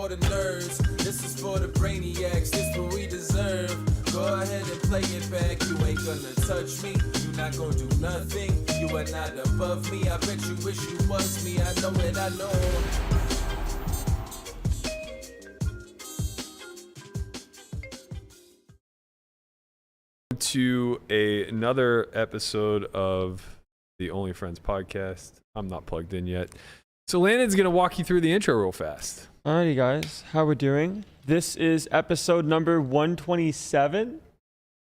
for the nerds. This is for the brainiacs. This what we deserve. Go ahead and play it back. You ain't gonna touch me. You not gonna do nothing. You are not above me. I bet you wish you was me. I know it, I know. To another episode of the Only Friends podcast. I'm not plugged in yet. So Landon's going to walk you through the intro real fast. Alrighty, guys. How we're doing? This is episode number 127.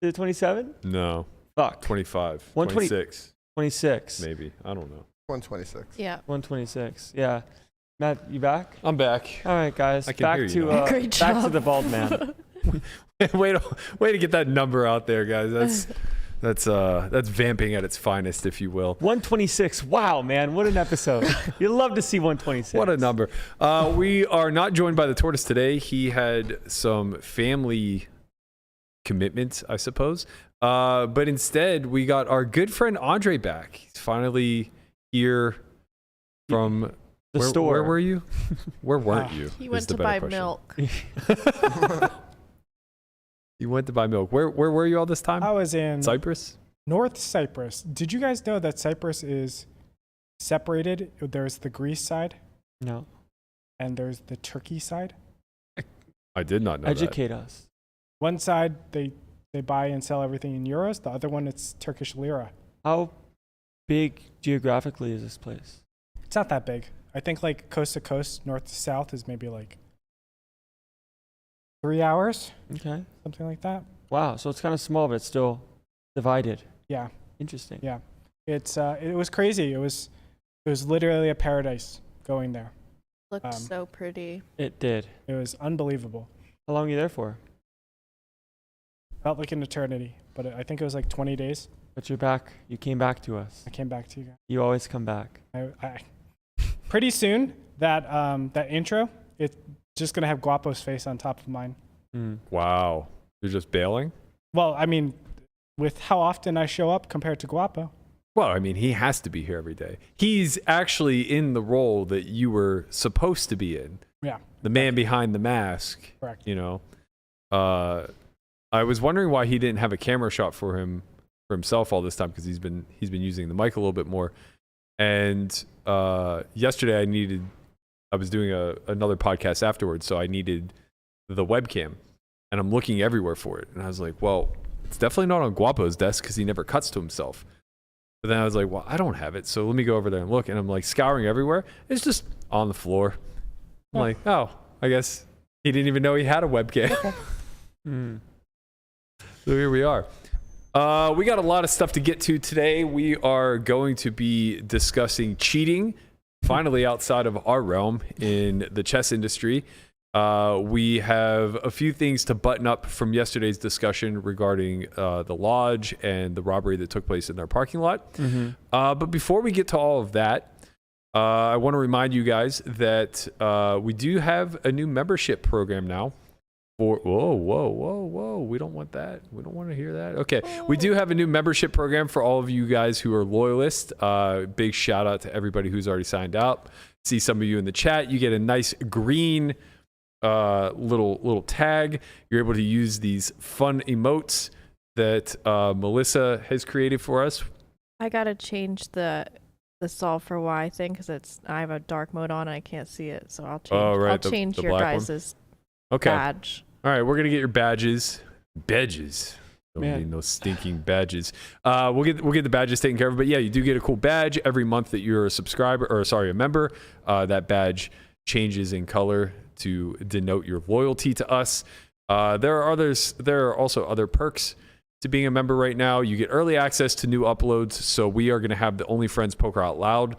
Is it 27? No. Fuck. 25. 120 26. 26. Maybe. I don't know. 126. Yeah. 126. Yeah. Matt, you back? I'm back. All right, guys. I can back hear to you now. Great back job. to the bald man. way to get that number out there, guys. That's vamping at its finest, if you will. 126. Wow, man. What an episode. You'd love to see 126. What a number. We are not joined by the tortoise today. He had some family commitments, I suppose. But instead, we got our good friend Andre back. He's finally here from the where, store. Where were you? Where weren't you? He is went the to better buy question. milk. You went to buy milk. Where were you all this time? I was in Cyprus? North Cyprus. Did you guys know that Cyprus is separated? There's the Greece side No. and there's the Turkey side. I did not know Educate us. One side, they buy and sell everything in euros. The other one, it's Turkish lira. How big geographically is this place? It's not that big. I think like coast to coast, north to south is maybe like 3 hours, Okay. something like that. Wow. So it's kind of small, but it's still divided. Yeah. Interesting. Yeah. It's it was crazy. It was literally a paradise going there. Looked so pretty. It did. It was unbelievable. How long are you there for? Felt like an eternity, but I think it was like 20 days. But you're back. You came back to us. I came back to you guys. You always come back. I pretty soon that that intro, it's just gonna have Guapo's face on top of mine. Mm. Wow. You're just bailing? Well, I mean, with how often I show up compared to Guapo. Well, I mean, he has to be here every day. He's actually in the role that you were supposed to be in. Yeah. The man behind the mask. Correct. You know. I was wondering why he didn't have a camera shot for himself all this time, because he's been using the mic a little bit more. And yesterday I was doing another podcast afterwards, so I needed the webcam, and I'm looking everywhere for it. And I was like, well, it's definitely not on Guapo's desk because he never cuts to himself. But then I was like, well, I don't have it, so let me go over there and look. And I'm like scouring everywhere. It's just on the floor. I'm like, oh, I guess he didn't even know he had a webcam. So here we are. We got a lot of stuff to get to today. We are going to be discussing cheating, finally outside of our realm in the chess industry. We have a few things to button up from yesterday's discussion regarding the lodge and the robbery that took place in their parking lot. Mm-hmm. But before we get to all of that, I want to remind you guys that we do have a new membership program now. Whoa. We don't want that. We don't want to hear that. Okay. We do have a new membership program for all of you guys who are loyalists. Big shout out to everybody who's already signed up. See some of you in the chat. You get a nice green little tag. You're able to use these fun emotes that Melissa has created for us. I gotta change the solve for Y thing because I have a dark mode on and I can't see it. So I'll change. I'll change the your black one? guys' Okay. badge. All right, we're gonna get your badges. Badges. Don't Man. need no stinking badges. We'll get the badges taken care of. But yeah, you do get a cool badge every month that you're a member. That badge changes in color to denote your loyalty to us. There are also other perks to being a member right now. You get early access to new uploads. So we are gonna have the Only Friends Poker Out Loud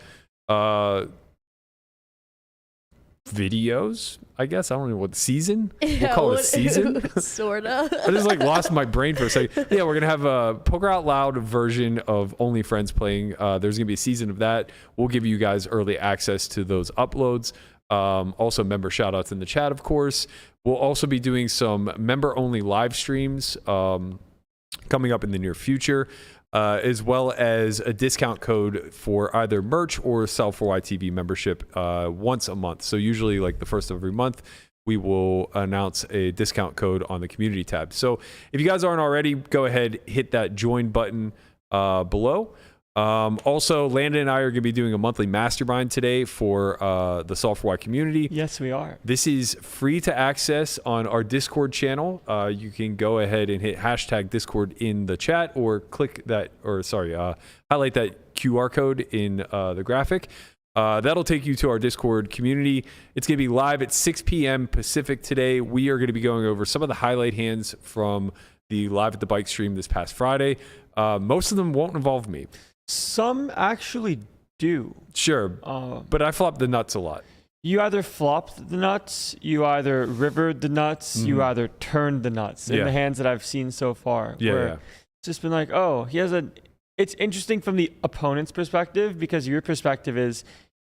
videos, I guess. I don't know what season. We'll call it a season. Sorta. I just lost my brain for a second. Yeah, we're gonna have a Poker Out Loud version of Only Friends playing. There's gonna be a season of that. We'll give you guys early access to those uploads. Also member shout outs in the chat, of course. We'll also be doing some member only live streams coming up in the near future. As well as a discount code for either merch or Sell4YTV membership once a month. So usually like the first of every month, we will announce a discount code on the community tab. So if you guys aren't already, go ahead, hit that join button below. Also, Landon and I are going to be doing a monthly mastermind today for the Solve for Why community. Yes, we are. This is free to access on our Discord channel. You can go ahead and hit hashtag Discord in the chat or highlight that QR code in the graphic. That'll take you to our Discord community. It's going to be live at 6 p.m. Pacific today. We are going to be going over some of the highlight hands from the Live at the Bike stream this past Friday. Most of them won't involve me. Some actually do. Sure, but I flop the nuts a lot. You either flopped the nuts, you either rivered the nuts, you either turned the nuts in the hands that I've seen so far. Yeah. It's just been like, oh, he has a... It's interesting from the opponent's perspective because your perspective is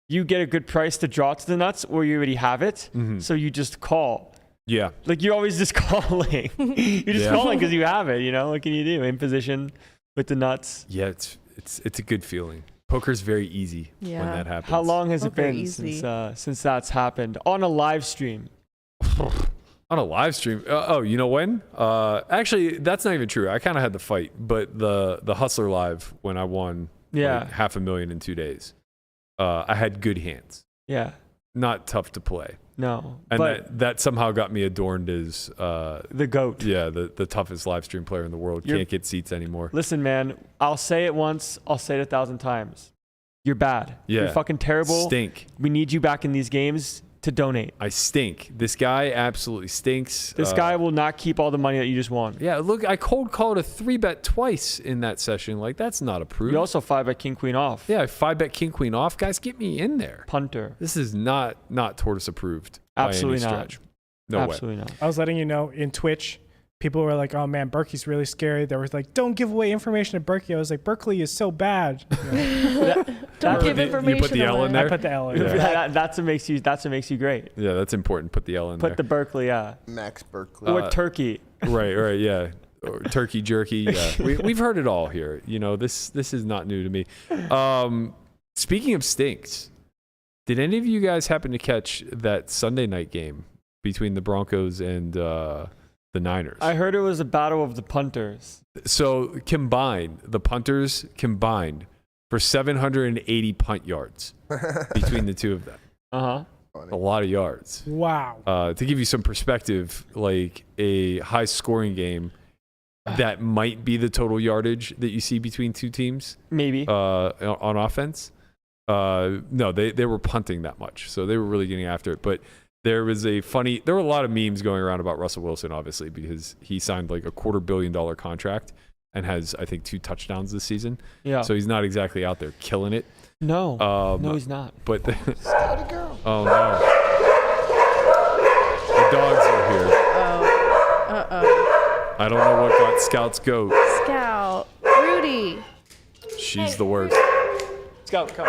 you get a good price to draw to the nuts or you already have it, so you just call. Yeah. Like you're always just calling. You're just calling because you have it, you know? What can you do? In position with the nuts. Yeah, it's a good feeling. Poker's very easy when that happens. How long has it been since that's happened? On a live stream. On a live stream? You know when? Actually, that's not even true. I kind of had the fight, but the Hustler Live when I won like $500,000 in 2 days. I had good hands. Yeah. Not tough to play. No. And but that somehow got me adorned as the GOAT. Yeah, the toughest live stream player in the world. Can't get seats anymore. Listen, man, I'll say it once, I'll say it 1,000 times. You're bad. Yeah. You're fucking terrible. Stink. We need you back in these games to donate. I stink. This guy absolutely stinks. This guy will not keep all the money that you just won. Yeah, look, I cold called a 3-bet twice in that session. Like, that's not approved. You also 5-bet king queen off. Yeah, 5-bet king queen off. Guys, get me in there. Punter. This is not tortoise approved. Absolutely by any not. stretch. No Absolutely way. not. I was letting you know in Twitch, people were like, "Oh man, Berkey's really scary." They were like, "Don't give away information to Berkey." I was like, "Berkeley is so bad." Don't give information. You put the L in there. I put the L in there. That's what makes you great. Yeah, that's important. Put the L in there. Put the Berkeley, Max Berkey. or Turkey. Right, yeah. Or turkey jerky. Yeah, we've heard it all here. You know, this is not new to me. Speaking of stinks, did any of you guys happen to catch that Sunday night game between the Broncos and the Niners? I heard it was a battle of the punters. So the punters combined for 780 punt yards between the two of them. A lot of yards. Wow. To give you some perspective, like a high scoring game, that might be the total yardage that you see between two teams. Maybe. On offense. No, they were punting that much. So they were really getting after it. But there were a lot of memes going around about Russel Wilson, obviously, because he signed like a $250 million contract and has, I think, 2 touchdowns this season. Yeah. So he's not exactly out there killing it. No. No, he's not. But oh no. The dogs are here. Uh-oh. I don't know what got Scout's goat. Scout. Rudy. She's the worst. Scout, come.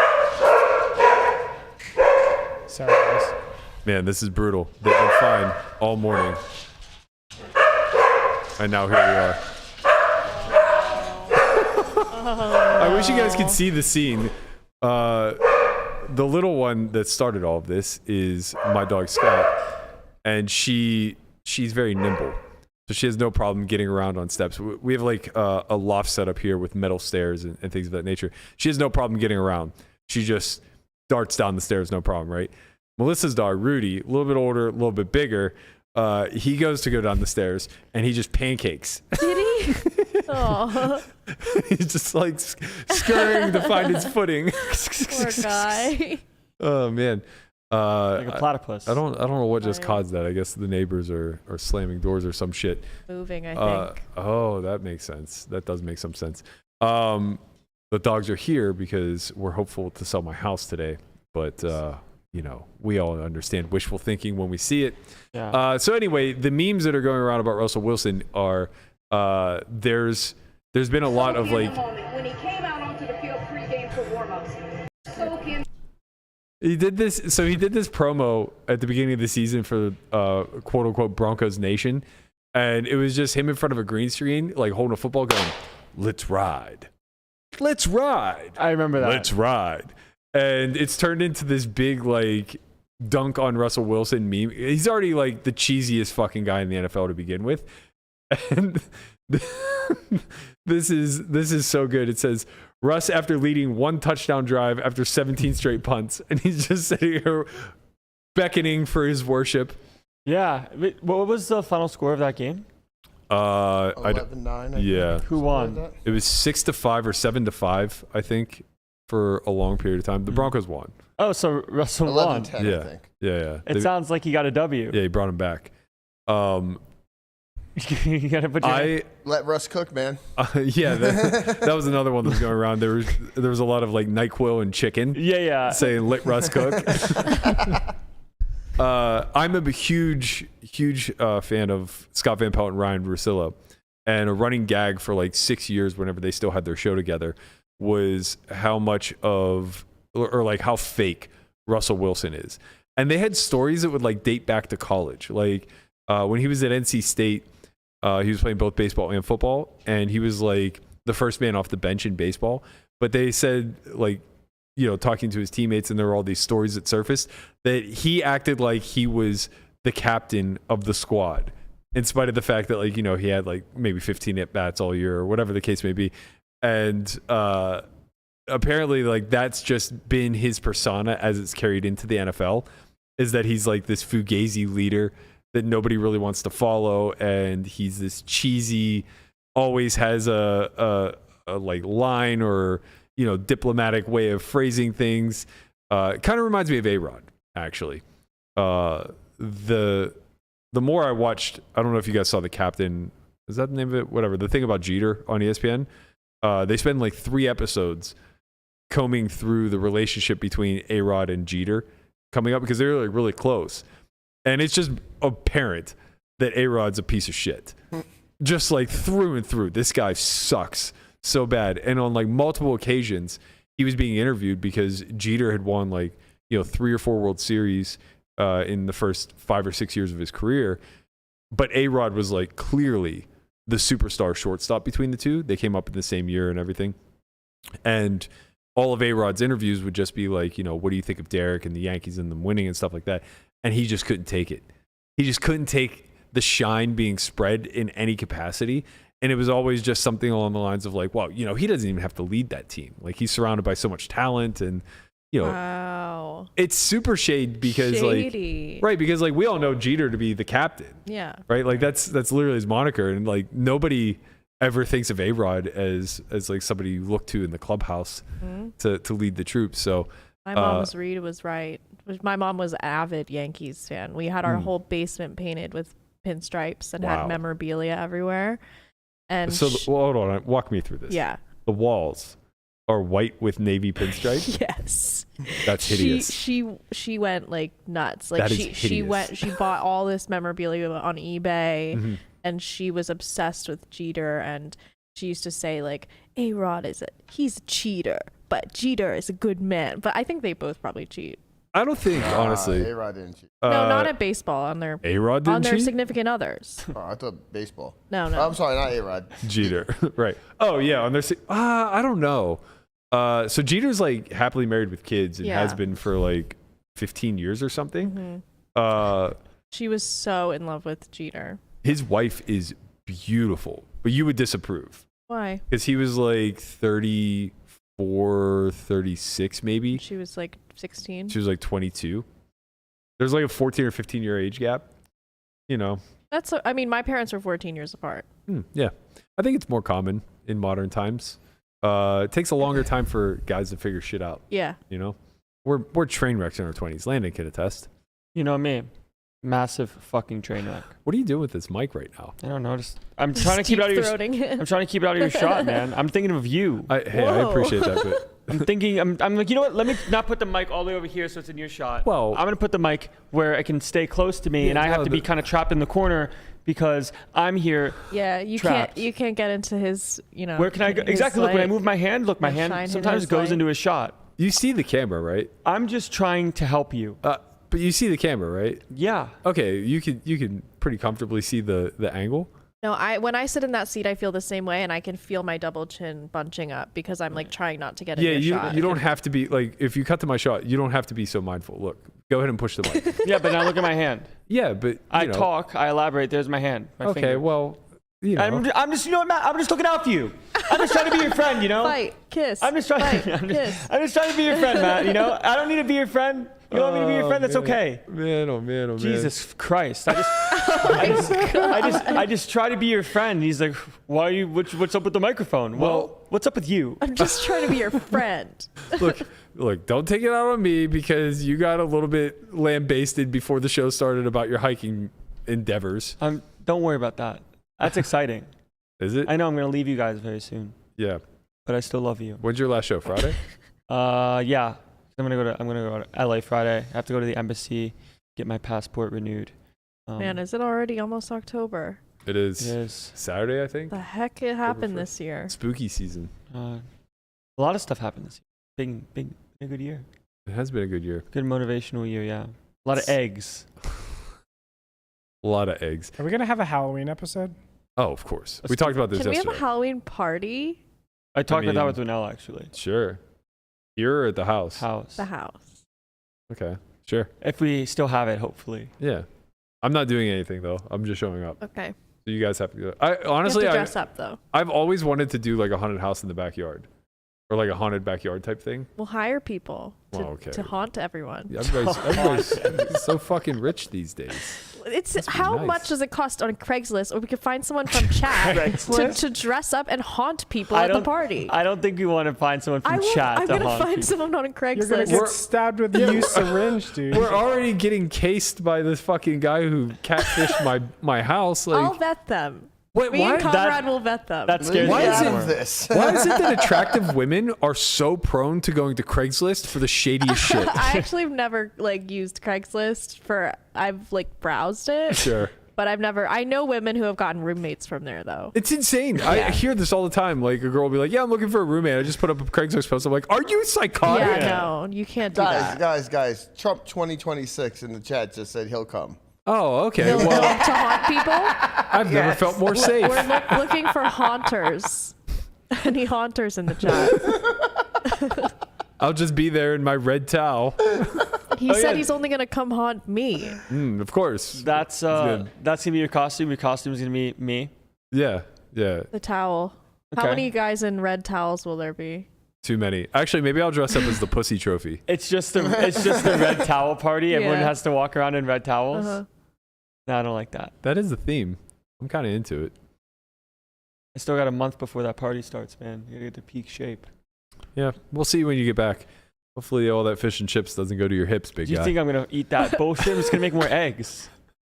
Sorry, guys. Man, this is brutal. They've been fine all morning. And now here we are. I wish you guys could see the scene. The little one that started all of this is my dog Scout. And she's very nimble. So she has no problem getting around on steps. We have like a loft set up here with metal stairs and things of that nature. She has no problem getting around. She just darts down the stairs, no problem, right? Melissa's dog, Rudy, a little bit older, a little bit bigger, he goes to go down the stairs and he just pancakes. Did he? Oh. He's just like scurrying to find his footing. Poor guy. Oh man. Like a platypus. I don't know what just caused that. I guess the neighbors are slamming doors or some shit. Moving, I think. Oh, that makes sense. That does make some sense. The dogs are here because we're hopeful to sell my house today. But you know, we all understand wishful thinking when we see it. Yeah. So anyway, the memes that are going around about Russell Wilson are there's been a lot of like when he came out onto the field pregame for warm-ups. He did this promo at the beginning of the season for quote unquote Broncos Nation, and it was just him in front of a green screen, like holding a football, going, "Let's ride, let's ride." I remember that. Let's ride, and it's turned into this big like dunk on Russell Wilson meme. He's already like the cheesiest fucking guy in the NFL to begin with. And this is so good. It says Russ after leading 1 touchdown drive after 17 straight punts, and he's just sitting here beckoning for his worship. Yeah. What was the final score of that game? 11-9. Yeah. Who won? It was 6-5 or 7-5, I think, for a long period of time. The Broncos won. Oh, so Russell won. 11-10, Yeah. I think. Yeah. It sounds like he got a W. Yeah, he brought him back. You gotta put your Let Russ cook, man. Yeah, that was another one that was going around. There was a lot of like NyQuil and chicken. Yeah. Saying "Let Russ cook." I'm a huge fan of Scott Van Pelt and Ryan Russillo, and a running gag for like 6 years, whenever they still had their show together, was how much of or like how fake Russell Wilson is. And they had stories that would like date back to college, like when he was at NC State. He was playing both baseball and football, and he was like the first man off the bench in baseball. But they said, like, you know, talking to his teammates, and there were all these stories that surfaced that he acted like he was the captain of the squad, in spite of the fact that, like, you know, he had like maybe 15 at bats all year or whatever the case may be. And apparently, like, that's just been his persona as it's carried into the NFL, is that he's like this fugazi leader that nobody really wants to follow, and he's this cheesy, always has a like line or, you know, diplomatic way of phrasing things. Kind of reminds me of A-Rod, actually. The more I watched, I don't know if you guys saw The Captain, is that the name of it? Whatever, the thing about Jeter on ESPN. They spend like 3 episodes combing through the relationship between A-Rod and Jeter coming up, because they're like really close. And it's just apparent that A-Rod's a piece of shit. Just like through and through. This guy sucks so bad. And on like multiple occasions, he was being interviewed because Jeter had won like, you know, 3 or 4 World Series in the first 5 or 6 years of his career. But A-Rod was like clearly the superstar shortstop between the two. They came up in the same year and everything. And all of A-Rod's interviews would just be like, you know, what do you think of Derek and the Yankees and them winning and stuff like that? And he just couldn't take it. He just couldn't take the shine being spread in any capacity. And it was always just something along the lines of like, well, you know, he doesn't even have to lead that team. Like, he's surrounded by so much talent, and, you know, wow, it's super shade because shady. Like, right. Because like we all know Jeter to be the captain. Yeah. Right. Like that's literally his moniker. And like nobody ever thinks of A-Rod as like somebody you look to in the clubhouse to lead the troops. So my mom's read was right. My mom was an avid Yankees fan. We had our whole basement painted with pinstripes and had memorabilia everywhere. And so hold on, walk me through this. Yeah. The walls are white with navy pinstripes. Yes. That's hideous. She went like nuts. Like that is hideous. she bought all this memorabilia on eBay, and she was obsessed with Jeter, and she used to say like, A-Rod he's a cheater, but Jeter is a good man. But I think they both probably cheat. I don't think, honestly. A-Rod didn't cheat. No, not at baseball. On their A-Rod didn't on their cheat? significant others. Oh, I thought baseball. No. I'm sorry, not A-Rod. Jeter. Right. Oh, yeah. On their I don't know. So Jeter's like happily married with kids and has been for like 15 years or something. She was so in love with Jeter. His wife is beautiful, but you would disapprove. Why? Because he was like 34, 36 maybe. She was like 16. She was like 22. There's like a 14 or 15 year age gap. You know. I mean, my parents were 14 years apart. Yeah. I think it's more common in modern times. It takes a longer time for guys to figure shit out. Yeah. You know? We're train wrecks in our 20s. Landon can attest. You know me. Massive fucking train wreck. What are you doing with this mic right now? I don't know. I'm trying to keep it out of your. I'm trying to keep it out of your shot, man. I'm thinking of you. I appreciate that, but I'm thinking. I'm like, you know what? Let me not put the mic all the way over here so it's in your shot. Well, I'm gonna put the mic where it can stay close to me, and I have to be kind of trapped in the corner because I'm here. Yeah, you trapped. can't get into his. You know. Where can I go? Exactly. Look, when I move my hand, my hand sometimes goes into his shot. You see the camera, right? I'm just trying to help you. But you see the camera, right? Yeah. Okay, you can pretty comfortably see the angle. No, when I sit in that seat, I feel the same way, and I can feel my double chin bunching up because I'm like trying not to get in your shot. You don't have to be like, if you cut to my shot, you don't have to be so mindful. Look, Go ahead and push the mic. Yeah, but now look at my hand. Yeah, but I talk, I elaborate. There's my hand. My Okay, finger. well, you know. I'm just, you know what, Matt? I'm just looking out for you. I'm just trying to be your friend, you know? Fight, kiss. I'm just trying. Fight, I'm kiss. just trying to be your friend, Matt. You know, I don't need to be your friend. You want me to be your friend? That's okay. Man, oh man, oh man. Jesus Christ! I just try to be your friend. He's like, why are you? What's up with the microphone? Well, what's up with you? I'm just trying to be your friend. Look, don't take it out on me because you got a little bit lambasted before the show started about your hiking endeavors. Don't worry about that. That's exciting. Is it? I know I'm gonna leave you guys very soon. Yeah. But I still love you. When's your last show? Friday? Yeah. I'm gonna go to LA Friday. I have to go to the embassy, get my passport renewed. Man, is it already almost October? It is. It is. Saturday, I think. The heck it happened 1st. this year. Spooky season. A lot of stuff happened this year. Big, a good year. It has been a good year. Good motivational year, yeah. A lot of eggs. A lot of eggs. Are we gonna have a Halloween episode? Oh, of course. We talked about this Can we yesterday. have a Halloween party? I talked about that mean- with Renell actually. Sure. Here or at the house? House. The house. Okay. Sure. If we still have it, hopefully. Yeah. I'm not doing anything though. I'm just showing up. Okay. So you guys have to go. I You honestly, have to dress up though. I've always wanted to do like a haunted house in the backyard, or like a haunted backyard type thing. We'll hire people to, Well, okay. to haunt everyone. Yeah, everybody's so fucking rich these days. It's Must be how nice. much does it cost on Craigslist, or we could find someone from chat to dress up and haunt people at the party. I don't think we want to find someone from chat I'm to gonna haunt find people. someone on You're gonna Craigslist. get stabbed with a used syringe, dude. We're already getting cased by this fucking guy who catfished my house. Like, I'll vet them. wait, Me why? and Conrad will vet them. That scares Why me is it- more. this? Why is it that attractive women are so prone to going to Craigslist for the shadiest shit? I actually have never like used Craigslist for. I've like browsed it, Sure. but I've never. I know women who have gotten roommates from there though. It's insane. I hear this all the time. Like a girl will be like, "Yeah, I'm looking for a roommate. I just put up a Craigslist post." I'm like, "Are you psychotic?" Yeah, no, you can't do that. Guys, Trump 2026 in the chat just said he'll come. Oh, okay. They'll Well, to haunt people. I've never felt more safe. We're looking for haunters. Any haunters in the chat? I'll just be there in my red towel. He said he's only gonna come haunt me. Of course. That's good. gonna be your costume. Your costume is gonna be me. Yeah. Yeah. The towel. How Okay. many guys in red towels will there be? Too many. Actually, maybe I'll dress up as the pussy trophy. It's just the red towel party. Everyone Yeah. has to walk around in red towels. Uh-huh. No, I don't like that. That is the theme. I'm kind of into it. I still got a month before that party starts, man. You gotta get to peak shape. Yeah. We'll see when you get back. Hopefully all that fish and chips doesn't go to your hips, big Do you guy. think I'm gonna eat that bullshit? I'm just gonna make more eggs.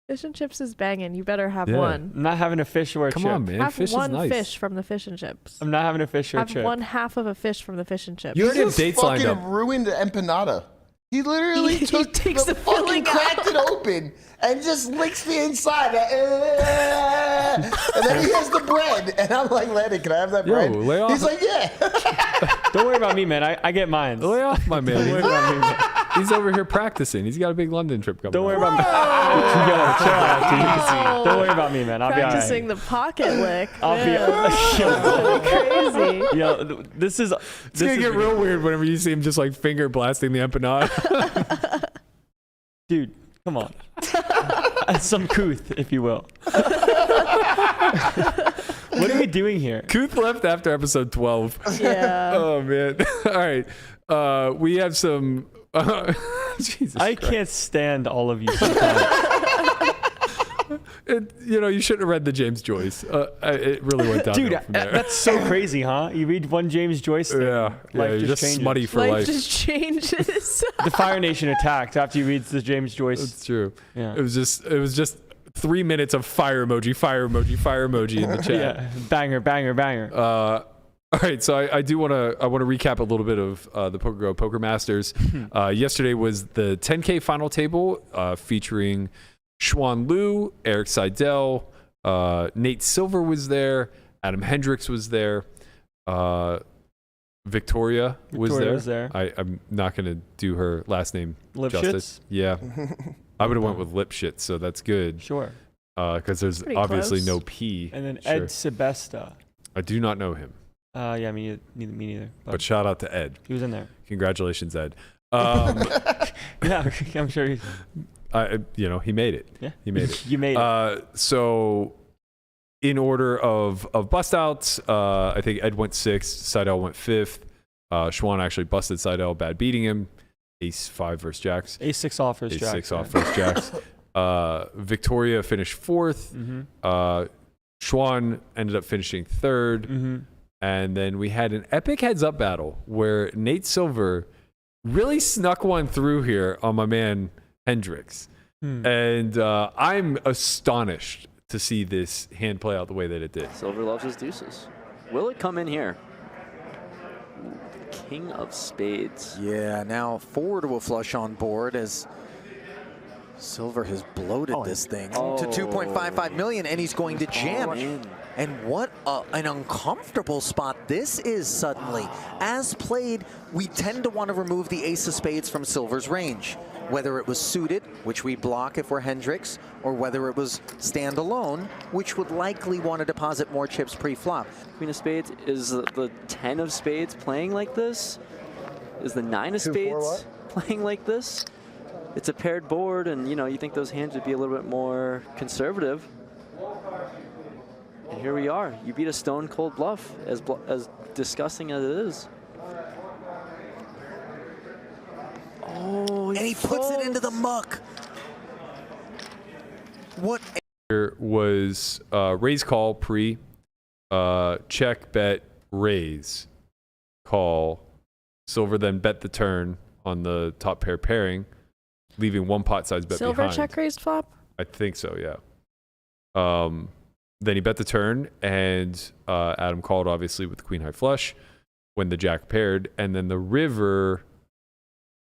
Fish and chips is banging. You better have Yeah. one. I'm not having a fish or a Come chip. on, man. Have Fish one is nice. fish from the fish and chips. I'm not having a fish or a Have chip. one half of a fish from the fish and chips. You already have just dates lined fucking up. ruined the empanada. He literally He took takes the fucking filling cracked it open and just licks the inside. And then he has the bread. And I'm like, Landon, can I have that Yo, bread? lay off. He's like, yeah. Don't worry about me, man. I get mine. Lay off, my Don't worry man. about me, man. He's over here practicing. He's got a big London trip coming Don't worry up. about me. Yo, chill out, dude. Don't worry about me, man. I'll be Practicing alright. the pocket lick. I'll be Man, crazy. Yo, this is. It's going to get real weird whenever you see him just like finger blasting the empanada. Dude, come on. Some couth, if you will. What are we doing here? Kuth left after episode 12. Yeah. Oh, man. All right. We have some... Jesus I Christ. can't stand all of you sometimes. You shouldn't have read the James Joyce. It really went down Dude, from there. that's so crazy, huh? You read one James Joyce thing, yeah, life you're just changes. smutty for Life life. just changes. The Fire Nation attacked after you read the James Joyce. That's true. Yeah. It was just 3 minutes of fire emoji, fire emoji, fire emoji in the chat. Yeah, banger, banger, banger. All right, so I want to recap a little bit of the Poker Masters. Yesterday was the 10K final table featuring Xuan Liu, Eric Seidel, Nate Silver was there, Adam Hendrix was there, Victoria was there. I'm not going to do her last name justice. Lipschitz? Yeah, I would have went with Lipschitz, so that's good. Sure. Because there's Pretty obviously close. no P. And then Sure. Ed Sebesta. I do not know him, Yeah, me neither. but shout out to Ed. He was in there. Congratulations, Ed. Yeah, I'm sure. He made it. Yeah, he made it. You made it. So, in order of bust outs, I think Ed went 6th, Seidel went 5th. Schwan actually busted Seidel, bad beating him. Ace 5 versus Jacks. Ace 6 off versus Ace Jacks. 6 off versus Jacks. Victoria finished 4th. Schwan ended up finishing 3rd. And then we had an epic heads-up battle where Nate Silver really snuck one through here on my man Hendrix. And I'm astonished to see this hand play out the way that it did. Silver loves his deuces. Will it come in here? King of spades. Yeah, now 4 to a flush on board as Silver has bloated this thing to 2.55 million, and he's going to jam. And what an uncomfortable spot this is suddenly. As played, we tend to want to remove the ace of spades from Silver's range. Whether it was suited, which we block if we're Hendrix, or whether it was standalone, which would likely want to deposit more chips pre-flop. Queen of spades, is the 10 of spades playing like this? Is the 9 of spades playing like this? It's a paired board, and you think those hands would be a little bit more conservative. And here we are. You beat a stone cold bluff, as disgusting as it is. Oh, and he puts it into the muck. What? Here was raise call pre, check bet raise, call. Silver then bet the turn on the top pair pairing, leaving one pot size bet Silver behind. check raised flop? I think so, yeah. Then he bet the turn, and Adam called obviously with the queen high flush when the jack paired, and then the river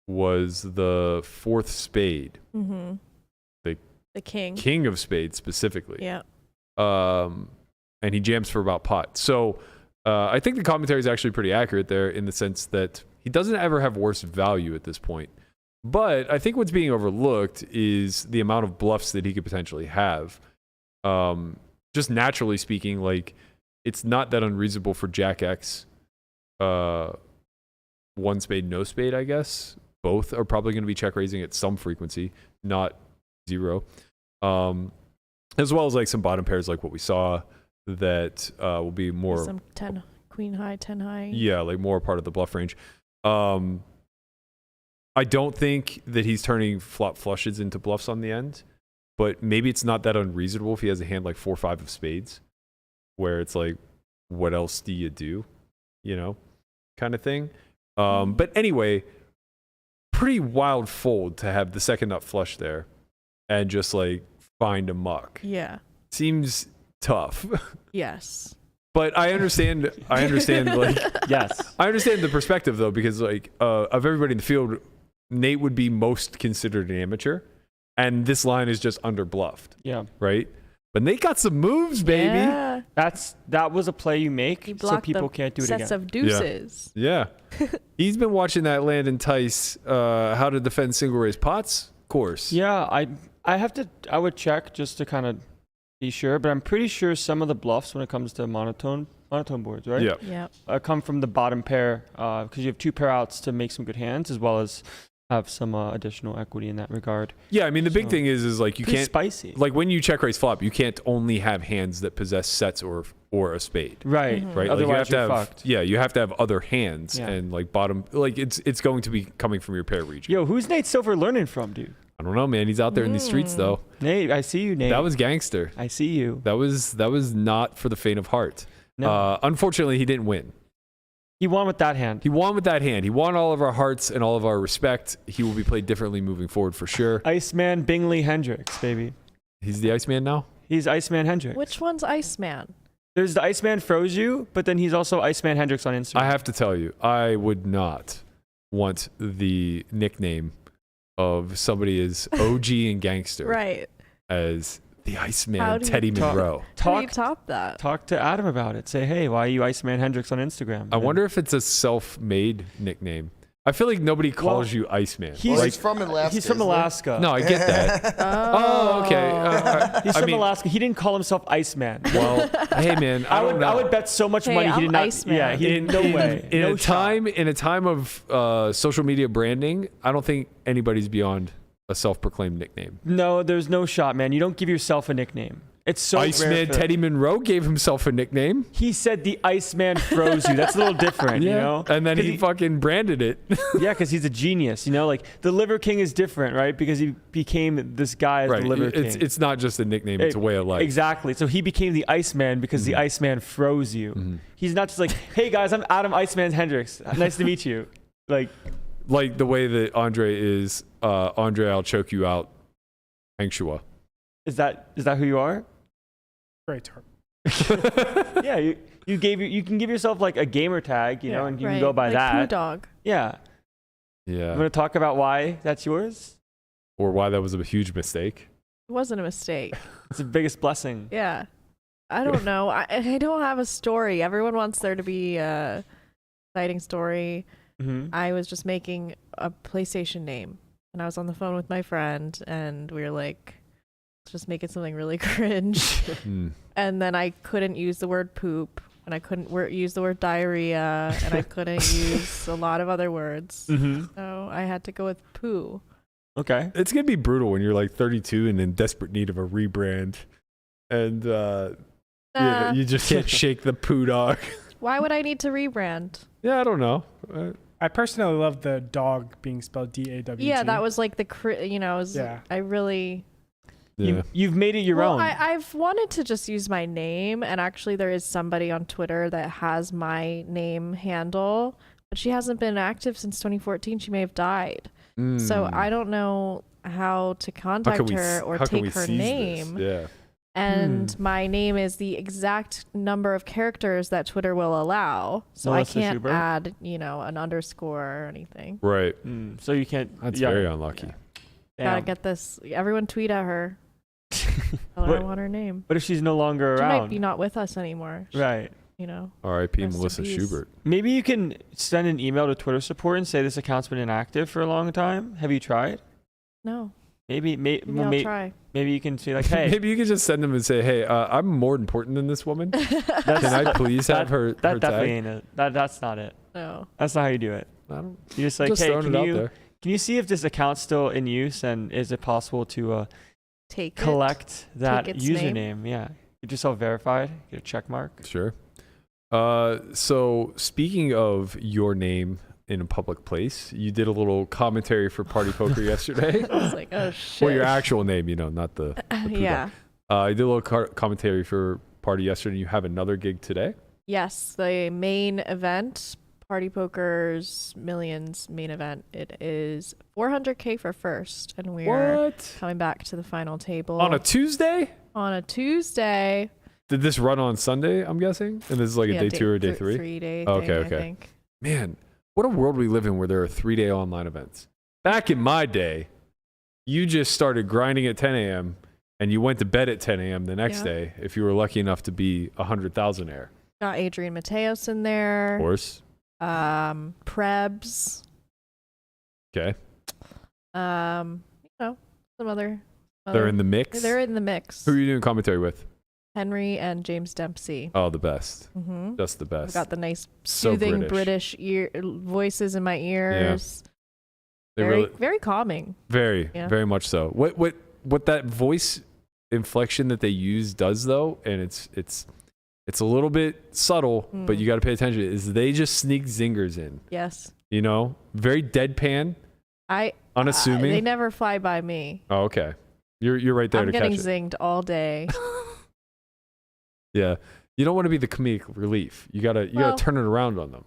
was the 4th spade. The king. King of spades specifically. Yeah. And he jams for about pot. So I think the commentary is actually pretty accurate there in the sense that he doesn't ever have worse value at this point. But I think what's being overlooked is the amount of bluffs that he could potentially have. Just naturally speaking, like, it's not that unreasonable for Jack X. 1 spade, no spade, I guess. Both are probably going to be check raising at some frequency, not 0. As well as like some bottom pairs like what we saw that will be more Some 10 queen high, 10 high. Yeah, like more part of the bluff range. I don't think that he's turning flop flushes into bluffs on the end, but maybe it's not that unreasonable if he has a hand like 4-5 of spades, where it's like, what else do you do? Kind of thing. But anyway, pretty wild fold to have the second nut flush there and just like find a muck. Yeah. Seems tough. Yes. But I understand like Yes. I understand the perspective though, because like of everybody in the field, Nate would be most considered an amateur, and this line is just under bluffed. Yeah. Right? But Nate got some moves, baby. Yeah. That was a play you make, He so blocked people the can't do it sets again. of deuces. Yeah. He's been watching that Landon Tice how to defend single raise pots course. Yeah, I would check just to kind of be sure, but I'm pretty sure some of the bluffs when it comes to monotone boards, right? Yeah. Yeah. Come from the bottom pair because you have 2 pair outs to make some good hands, as well as have some additional equity in that regard. Yeah, I mean the big thing is like you Pretty can't spicy. like when you check raise flop, you can't only have hands that possess sets or a spade. Right. Right. Otherwise, like you have to you're have fucked. yeah, you have to have other hands Yeah. and like bottom like it's going to be coming from your pair region. Yo, who's Nate Silver learning from, dude? I don't know, man. He's out there in these streets though. Nate, I see you, Nate. That was gangster. I see you. That was not for the faint of heart. No. Unfortunately, he didn't win. He won with that hand. He won with that hand. He won all of our hearts and all of our respect. He will be played differently moving forward for sure. Iceman Bingley Hendrix, baby. He's the Iceman now? He's Iceman Hendrix. Which one's Iceman? There's the Iceman Froze You, but then he's also Iceman Hendrix on Instagram. I have to tell you, I would not want the nickname of somebody as OG and gangster Right. as the How Iceman do you Teddy talk- Monroe. How do you top that? Talk to Adam about it. Say, hey, why are you Iceman Hendrix on Instagram? I wonder if it's a self-made nickname. I feel like nobody calls you Iceman. He's from Alaska. He's from Alaska. No, I get that. Oh, okay. He's from Alaska. He didn't call himself Iceman. Well, hey man, I don't know. I would bet so much money he I'm did not. Iceman. Yeah, he didn't. No way. In No a shot. time of social media branding, I don't think anybody's beyond a self-proclaimed nickname. No, there's no shot, man. You don't give yourself a nickname. It's so rare Iceman for- Teddy Monroe gave himself a nickname. He said the Iceman froze you. That's a little different, you know? And then 'Cause he fucking branded it. Yeah, because he's a genius, you know? Like, the Liver King is different, right? Because he became this guy as Right. the Liver King. It's not just a nickname, it's a way of life. Exactly. So he became the Iceman because the Iceman froze you. He's not just like, hey guys, I'm Adam Iceman Hendrix. Nice to meet you. Like Like the way that Andre is, Andre, I'll choke you out, Hangshua. is that who you are? Great term. Yeah, you can give yourself like a gamer tag, you know, and you can go by like that. Poo Dog. Yeah. Yeah. I'm gonna talk about why that's yours. Or why that was a huge mistake. It wasn't a mistake. It's the biggest blessing. Yeah. I don't know. I don't have a story. Everyone wants there to be a exciting story. Mm-hmm. I was just making a PlayStation name, and I was on the phone with my friend, and we were like, let's just make it something really cringe. And then I couldn't use the word poop, and I couldn't use the word diarrhea, and I couldn't use a lot of other words. Mm-hmm. So I had to go with poo. Okay. It's going to be brutal when you're like 32 and in desperate need of a rebrand. And you just can't shake the poo dog. Why would I need to rebrand? Yeah, I don't know. I personally love the dog being spelled D-A-W-G. Yeah, that was like I really... Yeah. You've made it your own. I've wanted to just use my name, and actually there is somebody on Twitter that has my name handle, but she hasn't been active since 2014. She may have died. So I don't know how to contact her or take her name. Yeah. And my name is the exact number of characters that Twitter will allow. So Melissa I can't Schubert? add, an underscore or anything. Right. So you can't. That's very unlucky. Gotta Damn. get this. Everyone tweet at her. Tell her I want her name. But if she's no longer She around, might be not with us anymore. right? R.I.P. Rest in Melissa peace. Schubert. Maybe you can send an email to Twitter support and say this account's been inactive for a long time. Have you tried? No. Maybe I'll try. Maybe you can say like, hey, Maybe you could just send them and say, hey, I'm more important than this woman. Can I please have her that her definitely tag? ain't it. That's not it. No. That's not how you do it. I don't, You just like, just hey, throwing it out there. can you see if this account's still in use and is it possible to Take collect that Take its username? name. Yeah, get yourself verified, get a check mark. Sure. So speaking of your name in a public place, you did a little commentary for Party Poker yesterday. I was like, oh shit. Well, your actual name, not the poo Yeah. dog. You did a little commentary for Party yesterday. You have another gig today? Yes, the main event, Party Poker's Millions main event. It is 400K for first, and we're coming back to the final table On a Tuesday? On a Tuesday. Did this run on Sunday, I'm guessing? And this is like a day 2 or day 3? 3-day Okay, thing, okay. I think. Man, what a world we live in where there are 3-day online events. Back in my day, you just started grinding at 10 a.m. and you went to bed at 10 a.m. the next day if you were lucky enough to be 100,000-aire. Got Adrian Mateos in there. Of course. Prebz. Okay. Some other. They're in the mix? They're in the mix. Who are you doing commentary with? Henry and James Dempsey. Oh, the best. Mm-hmm. Just the best. I've got the nice So soothing British. voices in my ears. They Very, really, very calming. very, Yeah. very much so. What that voice inflection that they use does though, and it's a little bit subtle, but you got to pay attention, is they just sneak zingers in. Yes. Very deadpan, unassuming. They never fly by me. Oh, okay. You're right there I'm to getting catch it. zinged all day. Yeah. You don't want to be the comedic relief. You gotta turn it around on them.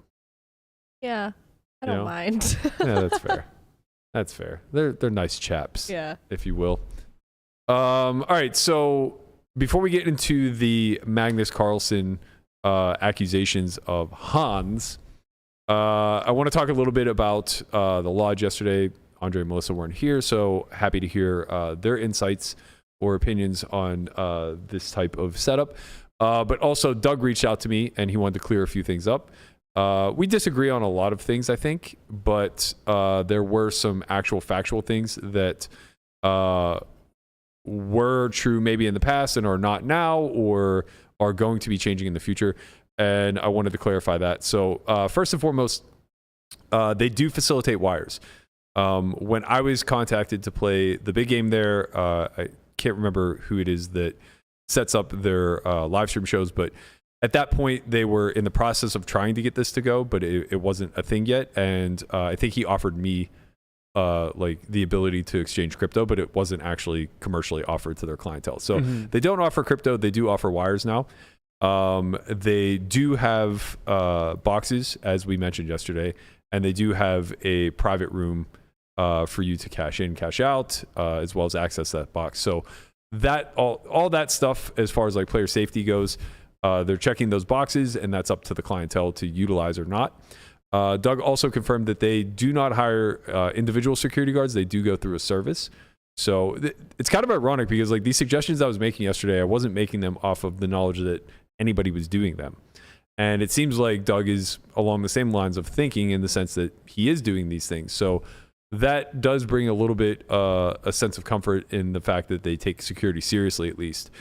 Yeah. I don't mind. Yeah, that's fair. That's fair. They're nice chaps. Yeah. If you will. All right. So before we get into the Magnus Carlsen accusations of Hans, I want to talk a little bit about the lodge yesterday. Andre and Melissa weren't here, so happy to hear their insights or opinions on this type of setup. But also, Doug reached out to me, and he wanted to clear a few things up. We disagree on a lot of things, I think, but there were some actual factual things that were true maybe in the past and are not now, or are going to be changing in the future. And I wanted to clarify that. So first and foremost, they do facilitate wires. When I was contacted to play the big game there, I can't remember who it is that sets up their live stream shows, but at that point they were in the process of trying to get this to go, but it wasn't a thing yet. And I think he offered me like the ability to exchange crypto, but it wasn't actually commercially offered to their clientele. So they don't offer crypto. They do offer wires now. They do have boxes, as we mentioned yesterday, and they do have a private room for you to cash in, cash out, as well as access that box. So that all that stuff, as far as like player safety goes, they're checking those boxes, and that's up to the clientele to utilize or not. Doug also confirmed that they do not hire individual security guards. They do go through a service. So it's kind of ironic because like these suggestions I was making yesterday, I wasn't making them off of the knowledge that anybody was doing them. And it seems like Doug is along the same lines of thinking, in the sense that he is doing these things. So that does bring a little bit a sense of comfort in the fact that they take security seriously, at least.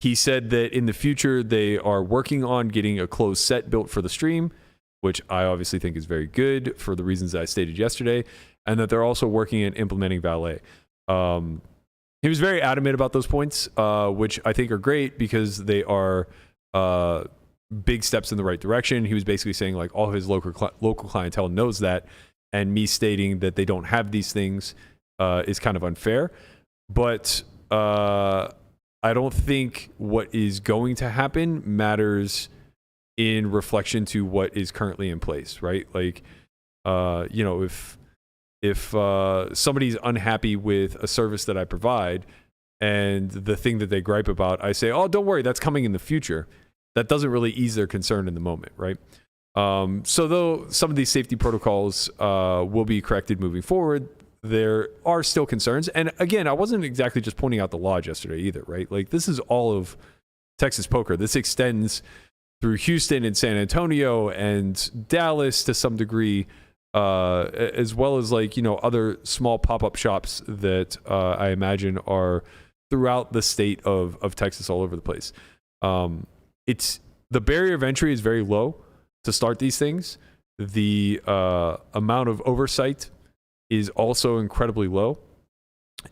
He said that in the future they are working on getting a closed set built for the stream, which I obviously think is very good for the reasons I stated yesterday, and that they're also working at implementing valet. He was very adamant about those points, which I think are great because they are big steps in the right direction. He was basically saying like all of his local clientele knows that, and me stating that they don't have these things is kind of unfair. But I don't think what is going to happen matters in reflection to what is currently in place, right? Like, you know, if somebody's unhappy with a service that I provide, and the thing that they gripe about, I say, oh, don't worry, that's coming in the future. That doesn't really ease their concern in the moment, right? So though some of these safety protocols will be corrected moving forward, there are still concerns. And again, I wasn't exactly just pointing out the lodge yesterday either, right? Like this is all of Texas poker. This extends through Houston and San Antonio and Dallas to some degree, as well as like, you know, other small pop-up shops that I imagine are throughout the state of Texas, all over the place. It's the barrier of entry is very low to start these things. The amount of oversight is also incredibly low,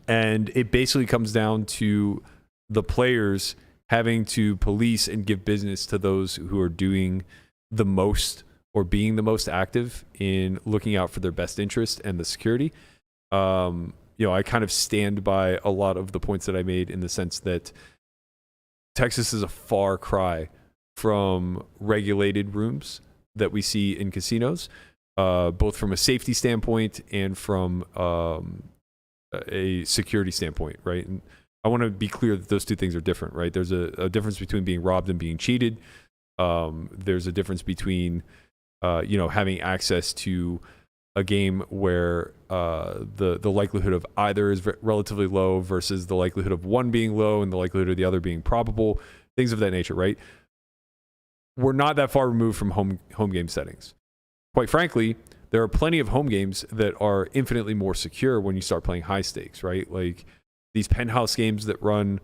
and it basically comes down to the players having to police and give business to those who are doing the most or being the most active in looking out for their best interest and the security. You know, I kind of stand by a lot of the points that I made, in the sense that Texas is a far cry from regulated rooms that we see in casinos, both from a safety standpoint and from a security standpoint, right? And I want to be clear that those two things are different, right? There's a difference between being robbed and being cheated. There's a difference between, you know, having access to a game where the likelihood of either is relatively low versus the likelihood of one being low and the likelihood of the other being probable, things of that nature, right? We're not that far removed from home game settings. Quite frankly, there are plenty of home games that are infinitely more secure when you start playing high stakes, right? Like these penthouse games that run